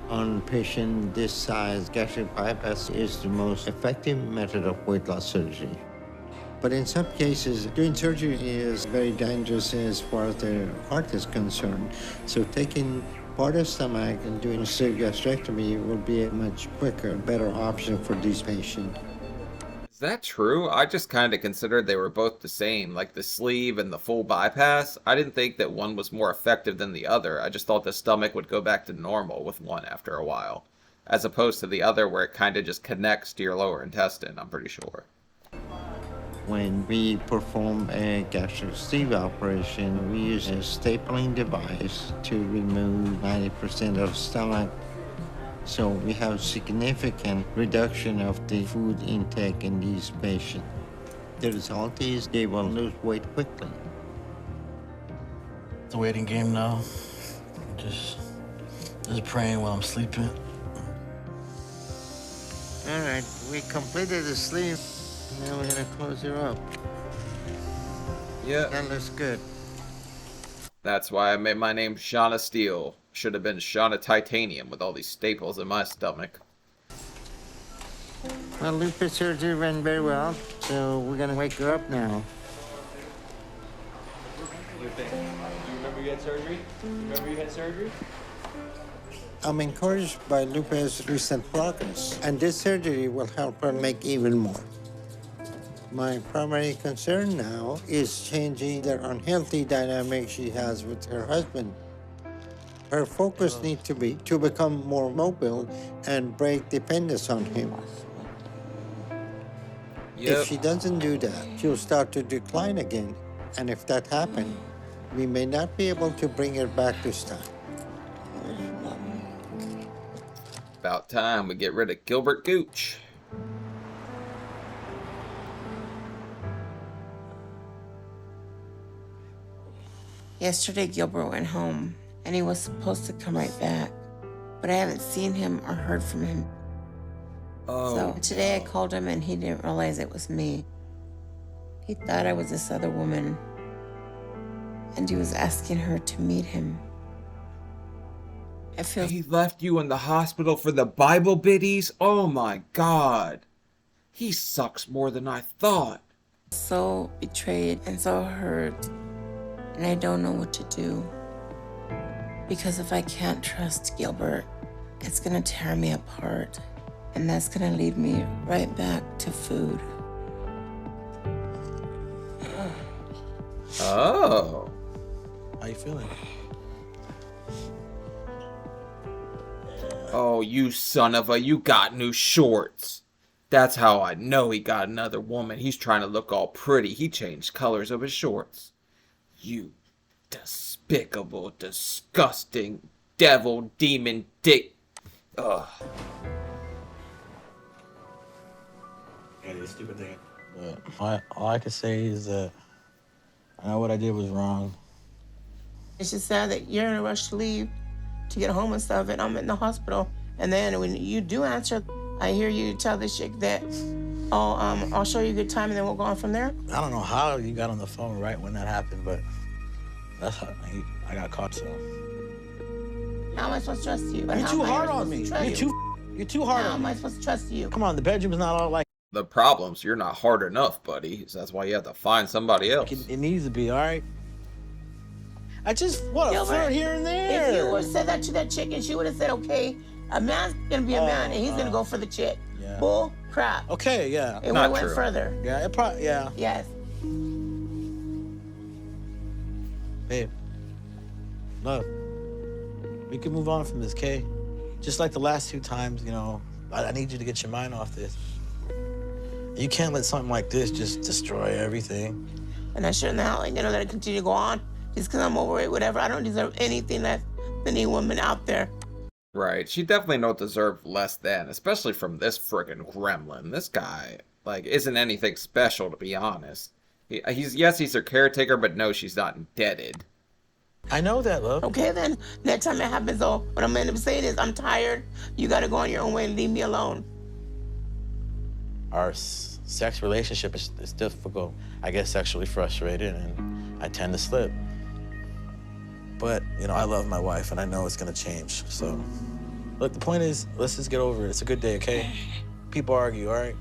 On patient this size, gastric bypass is the most effective method of weight loss surgery. But in some cases, doing surgery is very dangerous as far as the heart is concerned. So taking part of stomach and doing a gastrectomy will be a much quicker, better option for these patients.
Is that true? I just kind of considered they were both the same, like the sleeve and the full bypass. I didn't think that one was more effective than the other. I just thought the stomach would go back to normal with one after a while, as opposed to the other where it kind of just connects to your lower intestine, I'm pretty sure.
When we perform a gastric sleeve operation, we use a stapling device to remove 90% of stomach. So we have significant reduction of the food intake in these patients. The result is they will lose weight quickly.
It's a waiting game now. Just praying while I'm sleeping.
All right, we completed the sleeve. Now we're gonna close her up.
Yeah.
That looks good.
That's why I made my name Seanofsteelyt. Should have been Shauna Titanium with all these staples in my stomach.
Well, Lupe surgery went very well, so we're gonna wake her up now.
Lupe, do you remember you had surgery? Remember you had surgery?
I'm encouraged by Lupe's recent progress, and this surgery will help her make even more. My primary concern now is changing the unhealthy dynamic she has with her husband. Her focus needs to be to become more mobile and break dependence on him. If she doesn't do that, she'll start to decline again. And if that happens, we may not be able to bring her back this time.
About time we get rid of Gilbert Gooch.
Yesterday, Gilbert went home, and he was supposed to come right back, but I haven't seen him or heard from him.
Oh.
So today I called him, and he didn't realize it was me. He thought I was this other woman, and he was asking her to meet him. I feel...
He left you in the hospital for the Bible biddies? Oh my God. He sucks more than I thought.
So betrayed and so hurt, and I don't know what to do. Because if I can't trust Gilbert, it's gonna tear me apart, and that's gonna lead me right back to food.
Oh.
How you feeling?
Oh, you son of a, you got new shorts. That's how I know he got another woman. He's trying to look all pretty. He changed colors of his shorts. You despicable, disgusting, devil, demon, dick. Ugh.
Yeah, this stupid thing. But all I can say is that I know what I did was wrong.
It's just sad that you're in a rush to leave, to get home and stuff, and I'm in the hospital. And then when you do answer, I hear you tell this chick that, oh, I'll show you a good time and then we'll go on from there.
I don't know how you got on the phone right when that happened, but that's how I got caught, so.
How am I supposed to trust you?
You're too hard on me. You're too hard on me.
How am I supposed to trust you?
Come on, the bedroom is not all like.
The problem's you're not hard enough, buddy. So that's why you have to find somebody else.
It needs to be, all right? I just want to flirt here and there.
If you would have said that to that chick and she would have said, okay, a man's gonna be a man and he's gonna go for the chick.
Yeah.
Bull crap.
Okay, yeah.
It went further.
Yeah, it probably, yeah.
Yes.
Babe, love, we can move on from this, okay? Just like the last 2 times, you know, I need you to get your mind off this. You can't let something like this just destroy everything.
And I shouldn't have, let it continue to go on just because I'm overweight, whatever. I don't deserve anything less than any woman out there.
Right, she definitely don't deserve less than, especially from this friggin' gremlin. This guy, isn't anything special, to be honest. He's her caretaker, but no, she's not indebted.
I know that, love.
Okay, then, next time it happens, though, what I'm going to be saying is, I'm tired. You got to go on your own way and leave me alone.
Our sex relationship is difficult. I get sexually frustrated, and I tend to slip. But, I love my wife, and I know it's gonna change, so. Look, the point is, let's just get over it. It's a good day, okay? People argue, all right?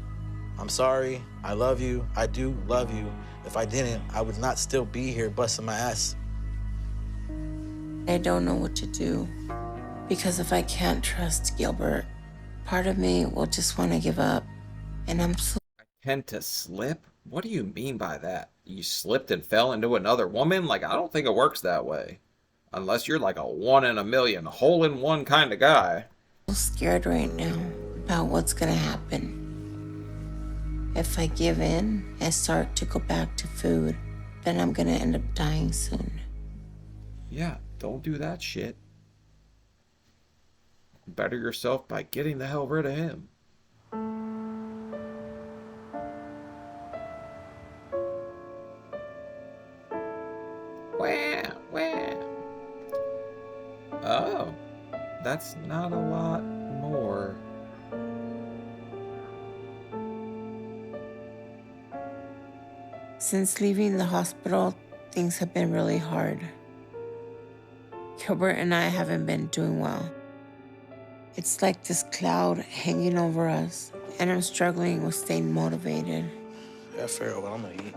I'm sorry, I love you, I do love you. If I didn't, I would not still be here busting my ass.
I don't know what to do, because if I can't trust Gilbert, part of me will just want to give up, and I'm so...
Tend to slip? What do you mean by that? You slipped and fell into another woman? Like, I don't think it works that way. Unless you're like a 1 in a million, hole-in-one kind of guy.
I'm scared right now about what's gonna happen. If I give in and start to go back to food, then I'm gonna end up dying soon.
Yeah, don't do that shit. Better yourself by getting the hell rid of him. Oh, that's not a lot more.
Since leaving the hospital, things have been really hard. Gilbert and I haven't been doing well. It's like this cloud hanging over us, and I'm struggling with staying motivated.
Yeah, fair, but I'm gonna eat.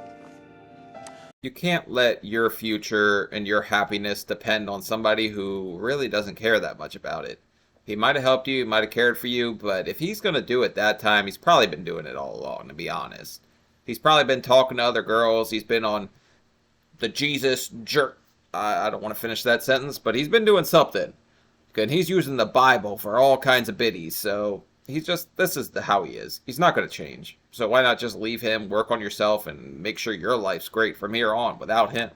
You can't let your future and your happiness depend on somebody who really doesn't care that much about it. He might have helped you, might have cared for you, but if he's going to do it that time, he's probably been doing it all along, to be honest. He's probably been talking to other girls. He's been on the Jesus jerk. I don't want to finish that sentence, but he's been doing something. And he's using the Bible for all kinds of biddies, so he's just, this is how he is. He's not going to change. So why not just leave him, work on yourself, and make sure your life's great from here on without him?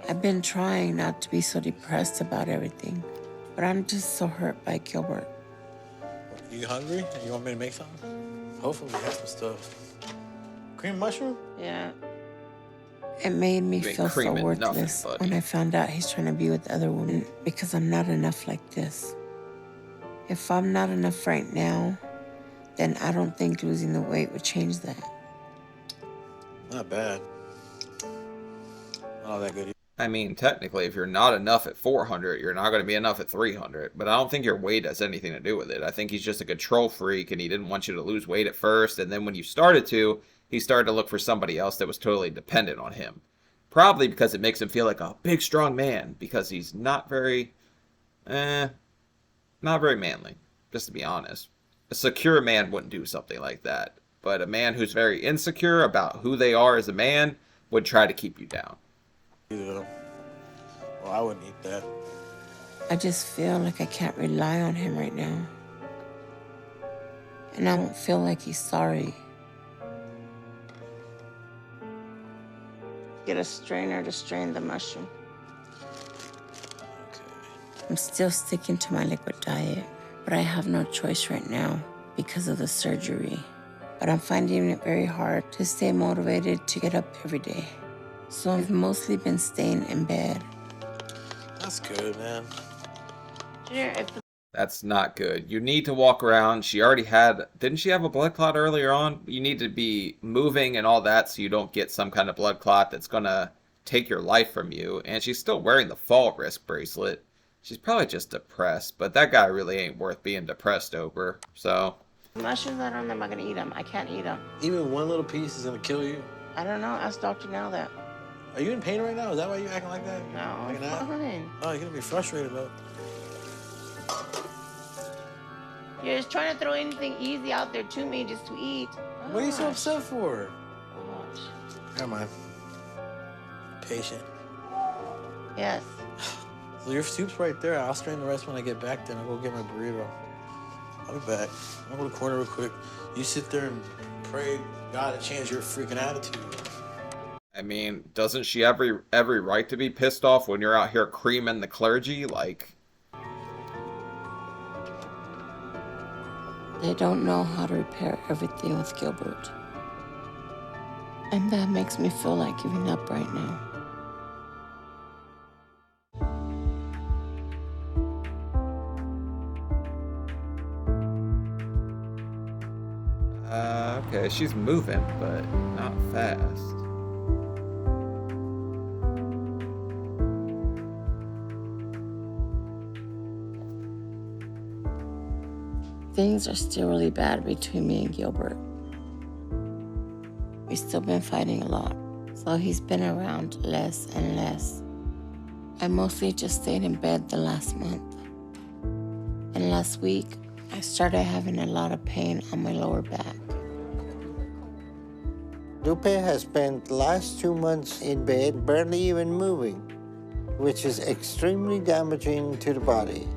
I've been trying not to be so depressed about everything, but I'm just so hurt by Gilbert.
You hungry? You want me to make something? Hopefully we have some stuff. Cream mushroom?
Yeah. It made me feel so worthless when I found out he's trying to be with other women because I'm not enough like this. If I'm not enough right now, then I don't think losing the weight would change that.
Not bad. Not all that good.
I mean, technically, if you're not enough at 400, you're not going to be enough at 300. But I don't think your weight has anything to do with it. I think he's just a control freak, and he didn't want you to lose weight at first. And then when you started to, he started to look for somebody else that was totally dependent on him. Probably because it makes him feel like a big, strong man, because he's not very manly, just to be honest. A secure man wouldn't do something like that. But a man who's very insecure about who they are as a man would try to keep you down.
Yeah. Well, I wouldn't eat that.
I just feel like I can't rely on him right now. And I don't feel like he's sorry. Get a strainer to strain the mushroom.
Okay.
I'm still sticking to my liquid diet, but I have no choice right now because of the surgery. But I'm finding it very hard to stay motivated to get up every day. So I've mostly been staying in bed.
That's good, man.
That's not good. You need to walk around. She already had, didn't she have a blood clot earlier on? You need to be moving and all that so you don't get some kind of blood clot that's going to take your life from you. And she's still wearing the fall risk bracelet. She's probably just depressed, but that guy really ain't worth being depressed over, so.
Mushrooms, I don't know if I'm going to eat them. I can't eat them.
Even one little piece is going to kill you?
I don't know. Ask Dr. Now that.
Are you in pain right now? Is that why you're acting like that?
No,
I'm
fine.
Oh, you're going to be frustrated, though.
You're just trying to throw anything easy out there to me just to eat.
What are you so upset for?
Gosh.
Never mind. Patient.
Yes.
So your soup's right there. I'll strain the rest when I get back, then I'll go get my burrito. I'll be back. I'll go to the corner real quick. You sit there and pray God to change your freaking attitude.
I mean, doesn't she have every right to be pissed off when you're out here creaming the clergy? Like,
They don't know how to repair everything with Gilbert. And that makes me feel like giving up right now.
Okay, she's moving, but not fast.
Things are still really bad between me and Gilbert. We've still been fighting a lot, so he's been around less and less. I mostly just stayed in bed the last month. And last week, I started having a lot of pain on my lower back.
Lupe has spent the last 2 months in bed, barely even moving, which is extremely damaging to the body.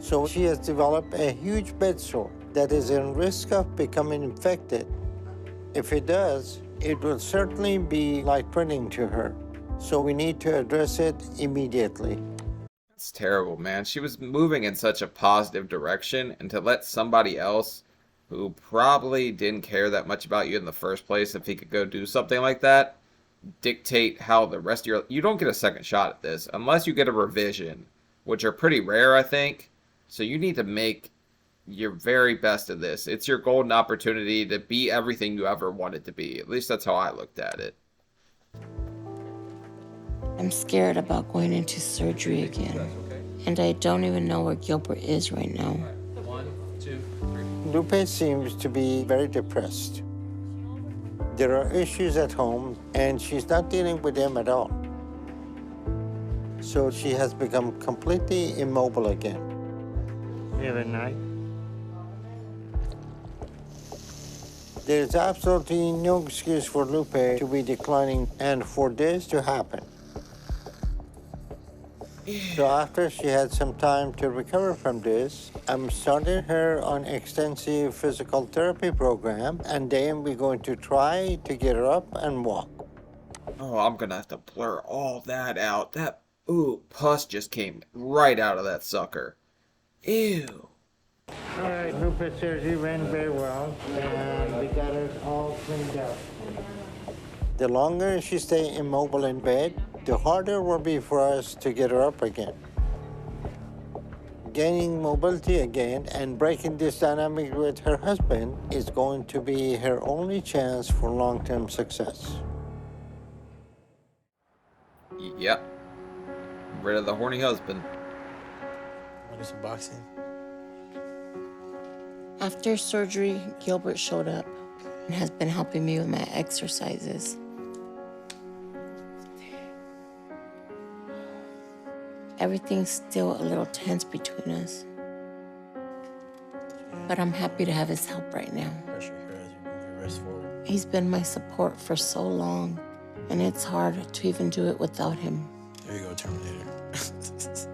So she has developed a huge bed sore that is in risk of becoming infected. If it does, it will certainly be life-threatening to her. So we need to address it immediately.
It's terrible, man. She was moving in such a positive direction, and to let somebody else who probably didn't care that much about you in the first place, if he could go do something like that, dictate how the rest of your... You don't get a second shot at this unless you get a revision, which are pretty rare, I think. So you need to make your very best of this. It's your golden opportunity to be everything you ever wanted to be. At least that's how I looked at it.
I'm scared about going into surgery again. And I don't even know where Gilbert is right now.
1, 2, 3. Lupe seems to be very depressed. There are issues at home, and she's not dealing with them at all. So she has become completely immobile again. Every night. There's absolutely no excuse for Lupe to be declining and for this to happen. So after she had some time to recover from this, I'm starting her on extensive physical therapy program, and then we're going to try to get her up and walk.
Oh, I'm gonna have to blur all that out. That, ooh, pus just came right out of that sucker. Ew.
All right, Lupe's surgery went very well, and we got her all cleaned up. The longer she stays immobile in bed, the harder it will be for us to get her up again. Gaining mobility again and breaking this dynamic with her husband is going to be her only chance for long-term success.
Yep. Rid of the horny husband.
Want to do some boxing?
After surgery, Gilbert showed up and has been helping me with my exercises. Everything's still a little tense between us. But I'm happy to have his help right now.
Pressure here as you move your wrist forward.
He's been my support for so long, and it's hard to even do it without him.
There you go, Terminator.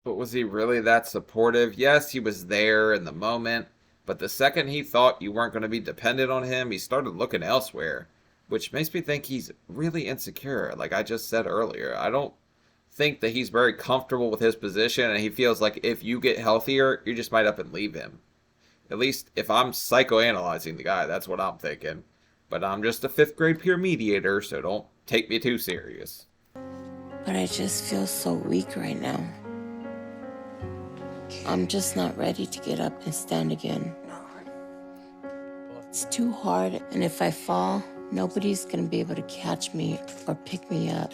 But was he really that supportive? Yes, he was there in the moment, but the second he thought you weren't going to be dependent on him, he started looking elsewhere, which makes me think he's really insecure, like I just said earlier. I don't think that he's very comfortable with his position, and he feels like if you get healthier, you just might up and leave him. At least if I'm psychoanalyzing the guy, that's what I'm thinking. But I'm just a 5th grade peer mediator, so don't take me too serious.
But I just feel so weak right now. I'm just not ready to get up and stand again. It's too hard, and if I fall, nobody's gonna be able to catch me or pick me up.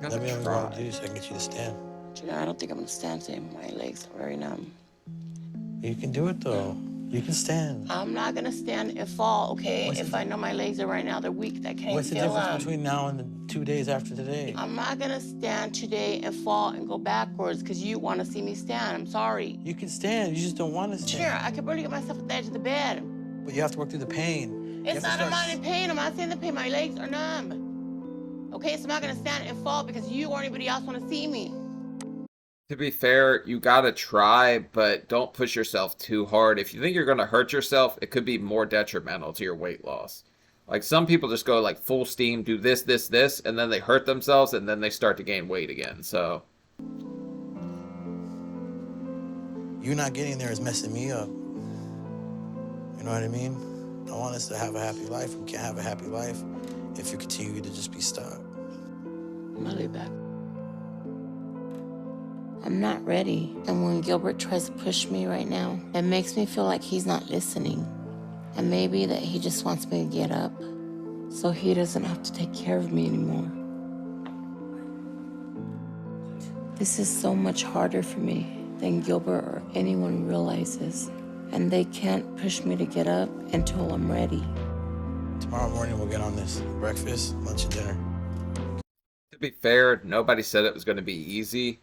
Let me know what you want to do so I can get you to stand.
I don't think I'm gonna stand today. My legs are very numb.
You can do it though. You can stand.
I'm not gonna stand and fall, okay? If I know my legs are right now, they're weak. I can't
What's the
feel
difference between now and the 2 days after today?
I'm not gonna stand today and fall and go backwards because you want to see me stand. I'm sorry.
You can stand. You just don't want to stand.
Sure, I can barely get myself to the edge of the bed.
But you have to work through the pain.
It's not a minor pain. I'm not saying the pain. My legs are numb. Okay, so I'm not gonna stand and fall because you or anybody else want to see me.
To be fair, you gotta try, but don't push yourself too hard. If you think you're gonna hurt yourself, it could be more detrimental to your weight loss. Like, some people just go like full steam, do this, this, this, and then they hurt themselves, and then they start to gain weight again, so.
You not getting there is messing me up. You know what I mean? I want us to have a happy life. We can't have a happy life if you continue to just be stuck.
I'm gonna lay back. I'm not ready. And when Gilbert tries to push me right now, it makes me feel like he's not listening. And maybe that he just wants me to get up so he doesn't have to take care of me anymore. This is so much harder for me than Gilbert or anyone realizes. And they can't push me to get up until I'm ready.
Tomorrow morning we'll get on this. Breakfast, lunch, and dinner.
To be fair, nobody said it was going to be easy,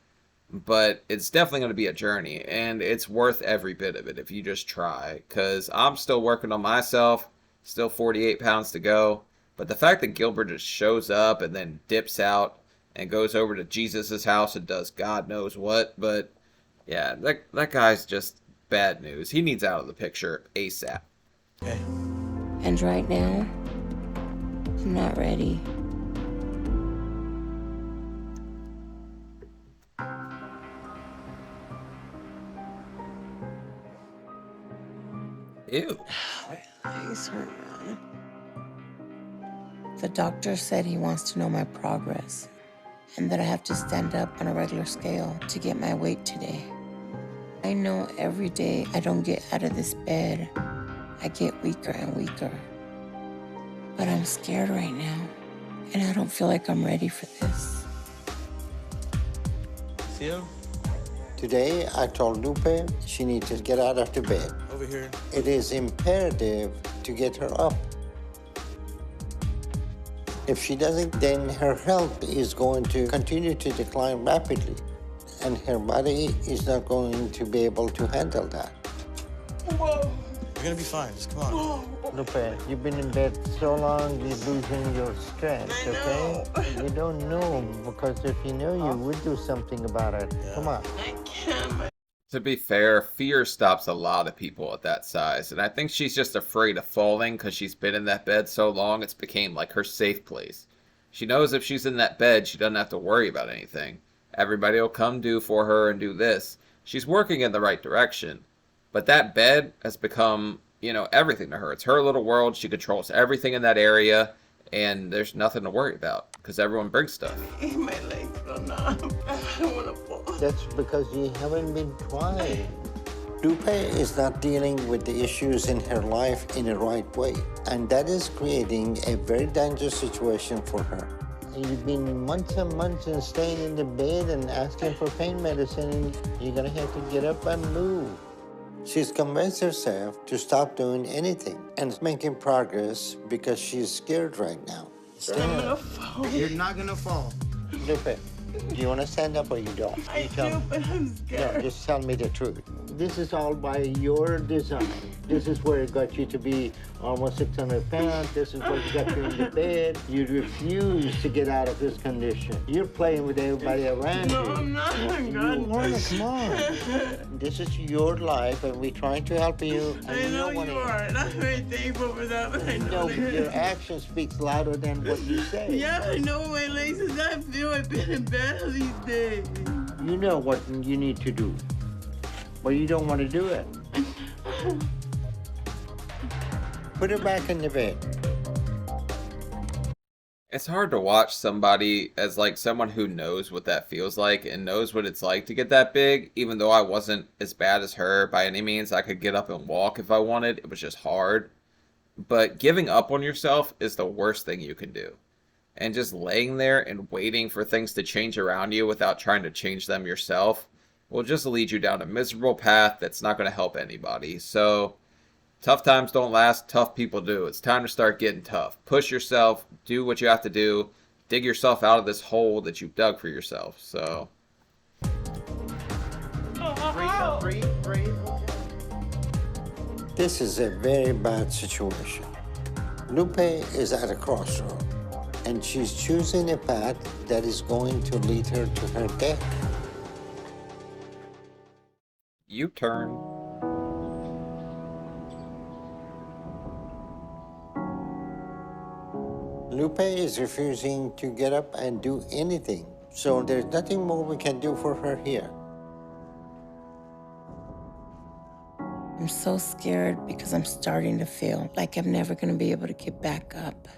but it's definitely going to be a journey, and it's worth every bit of it if you just try, because I'm still working on myself, Still 48 pounds to go. But the fact that Gilbert just shows up and then dips out and goes over to Jesus's house and does God knows what. But yeah, that guy's just bad news. He needs out of the picture ASAP.
Okay.
And right now, I'm not ready.
Ew.
Legs hurt, man. The doctor said he wants to know my progress and that I have to stand up on a regular scale to get my weight today. I know every day I don't get out of this bed, I get weaker and weaker. But I'm scared right now, and I don't feel like I'm ready for this.
See him?
Today, I told Lupe she needs to get out of the bed.
Over here.
It is imperative to get her up. If she doesn't, then her health is going to continue to decline rapidly, and her body is not going to be able to handle that.
Whoa. You're gonna be fine. Just come on.
Lupe, you've been in bed so long, you're losing your strength, okay? You don't know, because if you know, you would do something about it. Yeah. Come on.
I can't.
To be fair, fear stops a lot of people at that size, and I think she's just afraid of falling because she's been in that bed so long it's became like her safe place. She knows if she's in that bed, she doesn't have to worry about anything. Everybody will come do for her and do this. She's working in the right direction, but that bed has become, you know, everything to her. It's her little world. She controls everything in that area, and there's nothing to worry about because everyone brings stuff.
My legs go numb. I don't want to fall.
That's because you haven't been trying. Lupe is not dealing with the issues in her life in the right way, and that is creating a very dangerous situation for her. You've been months and months and staying in the bed and asking for pain medicine, and you're gonna have to get up and move. She's convinced herself to stop doing anything and is making progress because she's scared right now.
I'm gonna fall.
You're not gonna fall.
Lupe, do you want to stand up or you don't?
I do, but I'm scared.
No, just tell me the truth. This is all by your design. This is where it got you to be almost 600 pounds. This is what got you in the bed. You refuse to get out of this condition. You're playing with everybody around you.
No, I'm not.
You want to come. This is your life, and we're trying to help you. And
I know you are, and I'm very thankful for that, but I know
your action speaks louder than what you say.
Yeah, I know my legs is not feel. I've been in bed all these days.
You know what you need to do, but you don't want to do it. Put her back in the bed.
It's hard to watch somebody as like someone who knows what that feels like and knows what it's like to get that big. Even though I wasn't as bad as her by any means, I could get up and walk if I wanted. It was just hard. But giving up on yourself is the worst thing you can do. And just laying there and waiting for things to change around you without trying to change them yourself will just lead you down a miserable path that's not going to help anybody. So, tough times don't last, tough people do. It's time to start getting tough. Push yourself, do what you have to do, dig yourself out of this hole that you've dug for yourself. So,
Breathe.
This is a very bad situation. Lupe is at a crossroad, and she's choosing a path that is going to lead her to her death.
you turn.
Lupe is refusing to get up and do anything, so there's nothing more we can do for her here.
I'm so scared because I'm starting to feel like I'm never going to be able to get back up.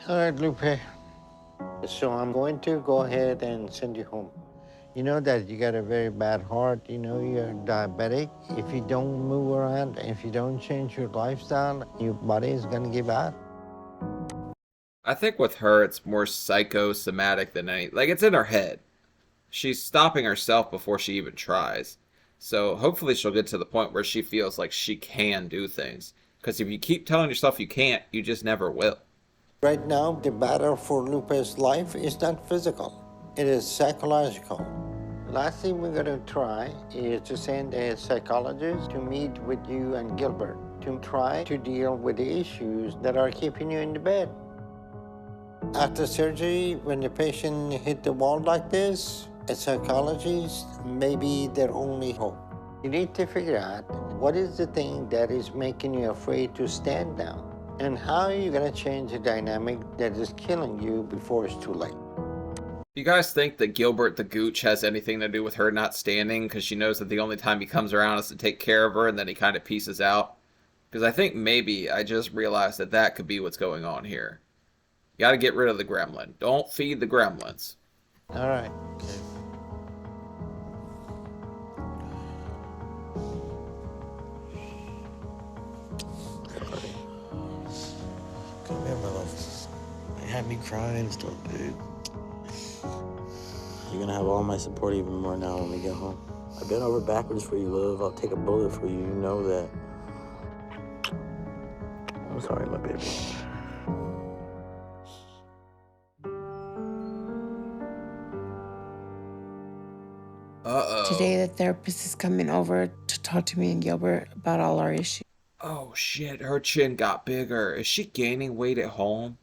All right, Lupe. So I'm going to go ahead and send you home. You know that you got a very bad heart. You know you're diabetic. If you don't move around, if you don't change your lifestyle, your body is going to give out.
I think with her, it's more psychosomatic than anything. Like, it's in her head. She's stopping herself before she even tries. So hopefully she'll get to the point where she feels like she can do things. Because if you keep telling yourself you can't, you just never will.
Right now, the battle for Lupe's life is not physical. It is psychological. Last thing we're going to try is to send a psychologist to meet with you and Gilbert to try to deal with the issues that are keeping you in the bed. After surgery, when the patient hit the wall like this, a psychologist may be their only hope. You need to figure out what is the thing that is making you afraid to stand down, and how are you going to change the dynamic that is killing you before it's too late.
You guys think that Gilbert the Gooch has anything to do with her not standing because she knows that the only time he comes around is to take care of her and then he kind of pieces out? Because I think maybe I just realized that that could be what's going on here. You gotta get rid of the gremlin. Don't feed the gremlins.
All right.
Okay. Come here, my love. You had me crying and stuff, dude. You're gonna have all my support even more now when we get home. I've been over backwards for you, love. I'll take a bullet for you. You know that. I'm sorry, my baby.
Uh-oh.
Today, the therapist is coming over to talk to me and Gilbert about all our issues.
Oh shit, her chin got bigger. Is she gaining weight at home?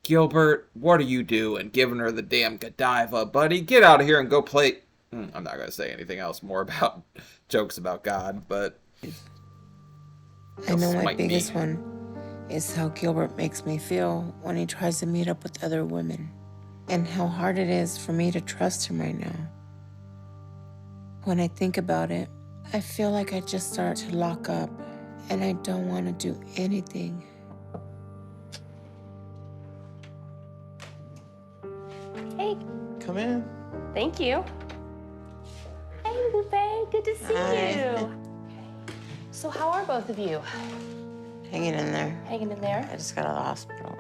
Gilbert, what are you doing? Giving her the damn Godiva, buddy. Get out of here and go play. I'm not going to say anything else more about jokes about God, but...
I know my biggest one is how Gilbert makes me feel when he tries to meet up with other women, and how hard it is for me to trust him right now. When I think about it, I feel like I just start to lock up, and I don't want to do anything.
Hey.
Come in.
Thank you. Hey, Lupe. Good to see you. So how are both of you?
Hanging in there.
Hanging in there?
I just got out of the hospital.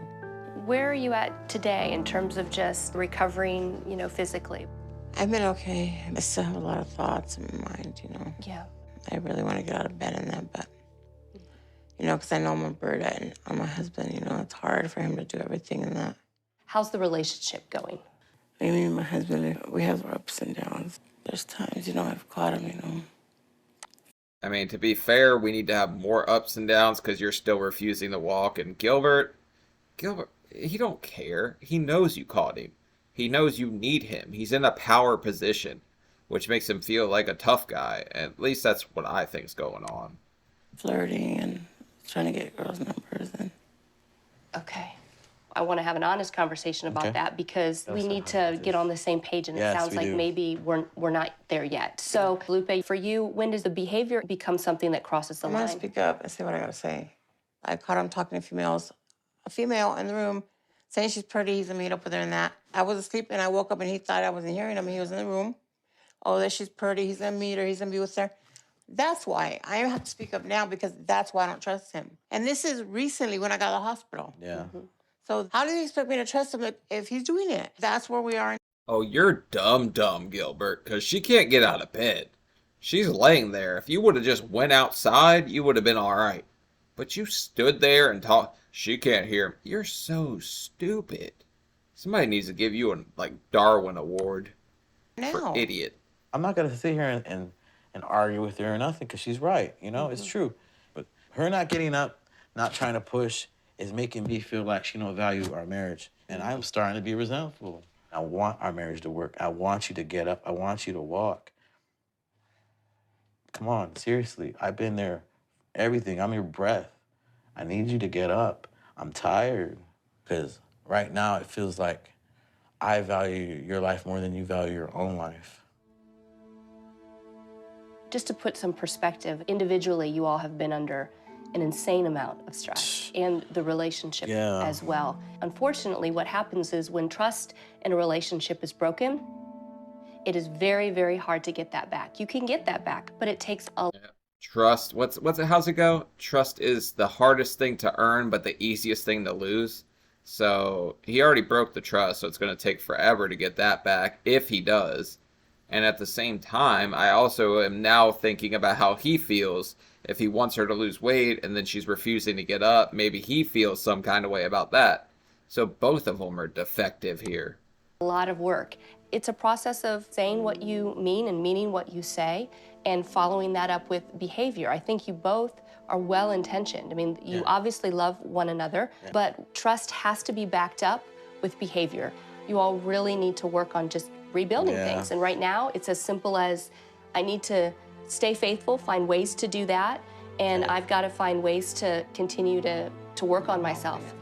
Where are you at today in terms of just recovering, physically?
I've been okay. I still have a lot of thoughts in my mind,
Yeah.
I really want to get out of bed in that, but, because I know I'm a bird and I'm a husband, it's hard for him to do everything in that.
How's the relationship going?
Me and my husband, we have our ups and downs. There's times, I've caught him,
I mean, to be fair, we need to have more ups and downs because you're still refusing to walk. And Gilbert, he don't care. He knows you caught him. He knows you need him. He's in a power position, which makes him feel like a tough guy. At least that's what I think's going on.
Flirting and trying to get girls' numbers.
Okay. I want to have an honest conversation about that because we need to get on the same page, and it sounds like maybe we're not there yet. So, Lupe, for you, when does the behavior become something that crosses the line?
I want to speak up and say what I got to say. I caught him talking to females. A female in the room saying she's pretty. He's going to meet up with her and that. I was asleep, and I woke up, and he thought I wasn't hearing him. He was in the room. Oh, that she's pretty. He's going to meet her. He's going to be with her. That's why I have to speak up now, because that's why I don't trust him. And this is recently when I got to the hospital.
Yeah.
So how do you expect me to trust him if he's doing it? That's where we are.
Oh, you're dumb, Gilbert, because she can't get out of bed. She's laying there. If you would have just went outside, you would have been all right. But you stood there and talked. She can't hear him. You're so stupid. Somebody needs to give you a Darwin Award for idiot.
I'm not going to sit here and argue with her or nothing, because she's right. It's true. But her not getting up, not trying to push, is making me feel like she don't value our marriage. And I'm starting to be resentful. I want our marriage to work. I want you to get up. I want you to walk. Come on, seriously. I've been there. Everything. I'm your breath. I need you to get up. I'm tired. Because right now it feels like I value your life more than you value your own life.
Just to put some perspective, individually, you all have been under an insane amount of stress, and the relationship as well. Unfortunately, what happens is when trust in a relationship is broken, it is very, very hard to get that back. You can get that back, but it takes a...
Trust, how's it go? Trust is the hardest thing to earn, but the easiest thing to lose. So he already broke the trust, so it's going to take forever to get that back, if he does. And at the same time, I also am now thinking about how he feels if he wants her to lose weight and then she's refusing to get up. Maybe he feels some kind of way about that. So both of them are defective here.
A lot of work. It's a process of saying what you mean and meaning what you say and following that up with behavior. I think you both are well-intentioned. I mean, you obviously love one another, but trust has to be backed up with behavior. You all really need to work on just rebuilding things. And right now, it's as simple as I need to stay faithful, find ways to do that, and I've got to find ways to continue to work on myself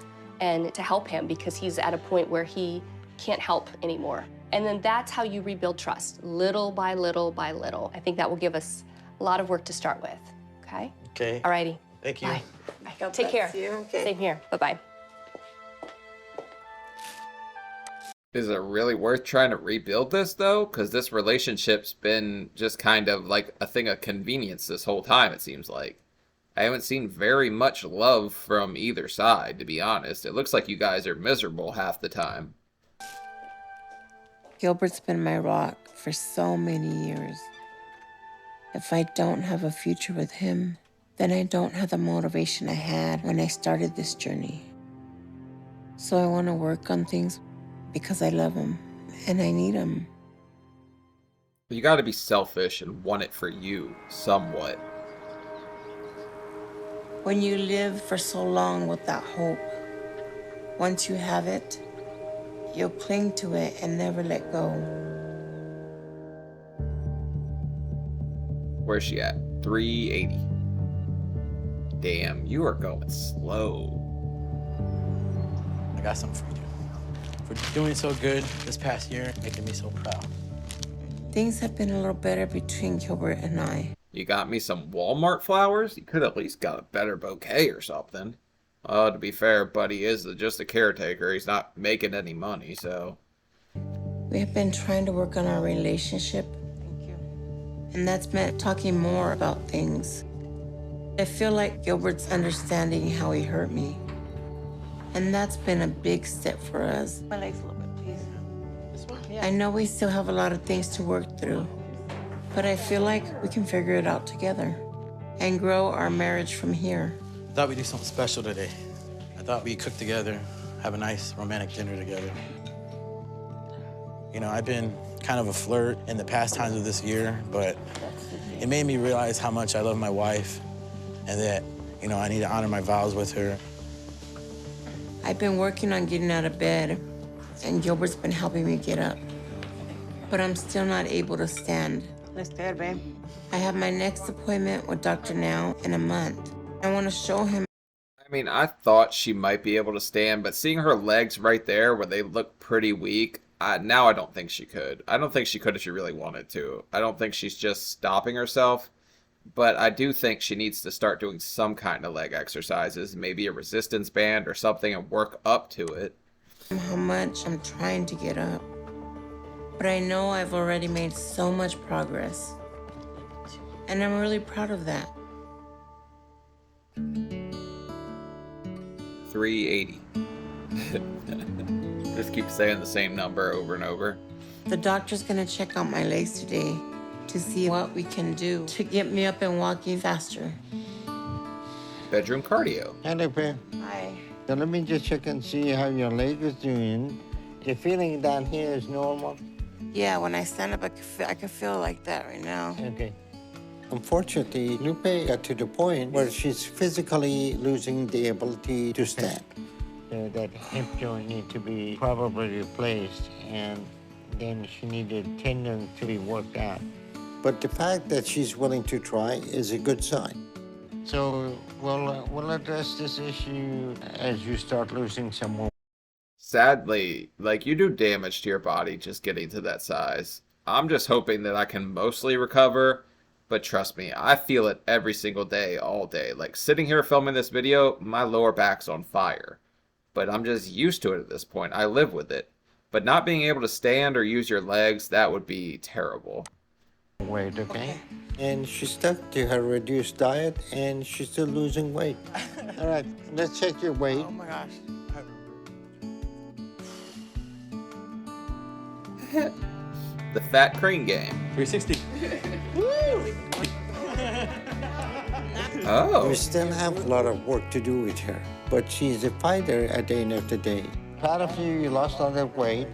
and to help him because he's at a point where he can't help anymore. And then that's how you rebuild trust, little by little by little. I think that will give us a lot of work to start with, okay?
Okay.
All righty.
Thank you.
Bye. Bye. Take care.
Okay.
Same here. Bye-bye.
Is it really worth trying to rebuild this, though? Because this relationship's been just kind of like a thing of convenience this whole time, it seems like. I haven't seen very much love from either side, to be honest. It looks like you guys are miserable half the time.
Gilbert's been my rock for so many years. If I don't have a future with him, then I don't have the motivation I had when I started this journey. So I want to work on things because I love him and I need him.
You got to be selfish and want it for you, somewhat.
When you live for so long without hope, once you have it, you'll cling to it and never let go.
Where's she at? 380. Damn, you are going slow.
I got something for you. For doing so good this past year, making me so proud.
Things have been a little better between Gilbert and I.
You got me some Walmart flowers? You could at least got a better bouquet or something. To be fair, Buddy is just a caretaker. He's not making any money, so...
We have been trying to work on our relationship. Thank you. And that's meant talking more about things. I feel like Gilbert's understanding how he hurt me. And that's been a big step for us. My legs a little bit, please. This one? Yeah. I know we still have a lot of things to work through, but I feel like we can figure it out together and grow our marriage from here.
I thought we'd do something special today. I thought we'd cook together, have a nice romantic dinner together. You know, I've been kind of a flirt in the past times of this year, but it made me realize how much I love my wife and that, you know, I need to honor my vows with her.
I've been working on getting out of bed, and Gilbert's been helping me get up. But I'm still not able to stand.
Let's do it, babe.
I have my next appointment with Dr. Now in a month. I want to show him.
I mean, I thought she might be able to stand, but seeing her legs right there where they look pretty weak, now I don't think she could. I don't think she could if she really wanted to. I don't think she's just stopping herself. But I do think she needs to start doing some kind of leg exercises, maybe a resistance band or something, and work up to it.
How much I'm trying to get up. But I know I've already made so much progress. And I'm really proud of that.
380. Just keep saying the same number over and over.
The doctor's gonna check out my legs today to see what we can do to get me up and walking faster.
Bedroom cardio.
Hi, Lupe.
Hi.
So let me just check and see how your leg is doing. The feeling down here is normal?
Yeah, when I stand up, I can feel like that right now.
Okay. Unfortunately, Lupe got to the point where she's physically losing the ability to stand. So that hip joint needs to be probably replaced, and then she needed tendon to be worked out. But the fact that she's willing to try is a good sign. So we'll address this issue as you start losing some more.
Sadly, like, you do damage to your body just getting to that size. I'm just hoping that I can mostly recover, but trust me, I feel it every single day, all day. Like, sitting here filming this video, my lower back's on fire. But I'm just used to it at this point. I live with it. But not being able to stand or use your legs, that would be terrible.
Weight, okay? And she stuck to her reduced diet, and she's still losing weight. All right, let's check your weight.
Oh my gosh.
The fat crane game.
360.
Oh.
We still have a lot of work to do with her, but she's a fighter at the end of the day. Proud of you, you lost all that weight,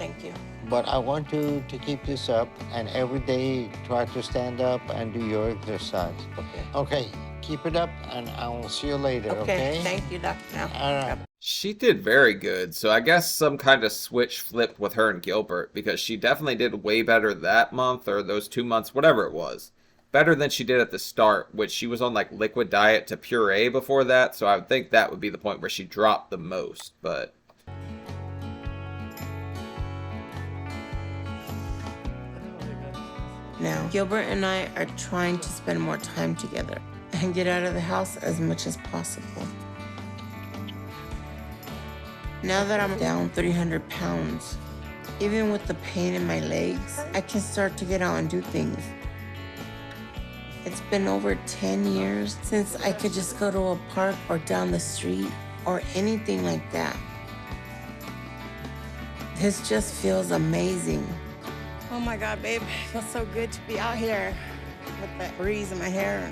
Thank you.
But I want you to keep this up and every day try to stand up and do your exercise.
Okay.
Okay, keep it up and I will see you later, okay?
Thank you, Dr. Now.
All right.
She did very good, so I guess some kind of switch flipped with her and Gilbert, because she definitely did way better that month, or those 2 months, whatever it was. Better than she did at the start, which she was on like liquid diet to puree before that, so I would think that would be the point where she dropped the most, but...
Now, Gilbert and I are trying to spend more time together and get out of the house as much as possible. Now that I'm down 300 pounds, even with the pain in my legs, I can start to get out and do things. It's been over 10 years since I could just go to a park or down the street or anything like that. This just feels amazing.
Oh my God, babe, it feels so good to be out here with that breeze in my hair.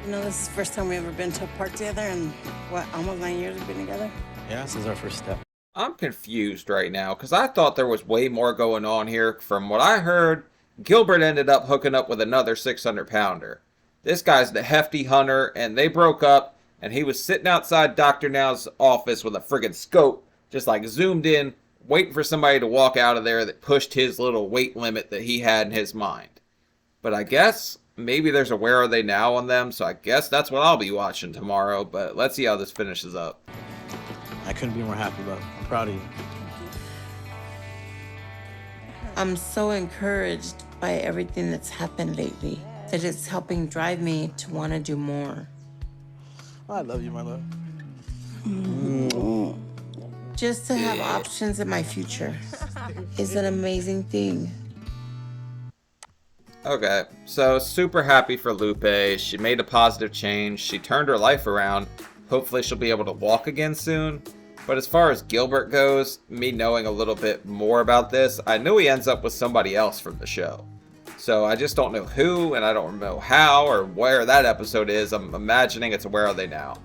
You know, this is the first time we've ever been to a park together, and what, almost 9 years we've been together?
Yeah, this is our first step.
I'm confused right now, because I thought there was way more going on here. From what I heard, Gilbert ended up hooking up with another 600-pounder. This guy's the hefty hunter, and they broke up, and he was sitting outside Dr. Now's office with a friggin' scope, just like zoomed in, waiting for somebody to walk out of there that pushed his little weight limit that he had in his mind. But I guess maybe there's a Where Are They Now on them, so I guess that's what I'll be watching tomorrow, but let's see how this finishes up.
I couldn't be more happy, love. I'm proud of you.
I'm so encouraged by everything that's happened lately, that it's helping drive me to want to do more.
I love you, my love.
Just to have options in my future is an amazing thing.
Okay, so super happy for Lupe. She made a positive change. She turned her life around. Hopefully she'll be able to walk again soon. But as far as Gilbert goes, me knowing a little bit more about this, I know he ends up with somebody else from the show. So I just don't know who, and I don't know how or where that episode is. I'm imagining it's Where Are They Now?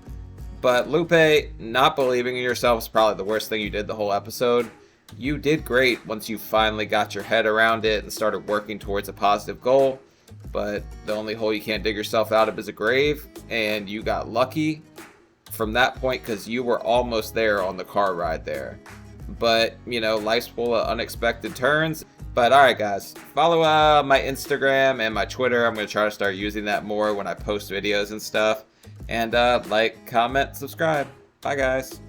But Lupe, not believing in yourself is probably the worst thing you did the whole episode. You did great once you finally got your head around it and started working towards a positive goal. But the only hole you can't dig yourself out of is a grave, and you got lucky from that point because you were almost there on the car ride there. But, you know, life's full of unexpected turns. But alright guys, follow my Instagram and my Twitter. I'm going to try to start using that more when I post videos and stuff. And like, comment, subscribe. Bye guys.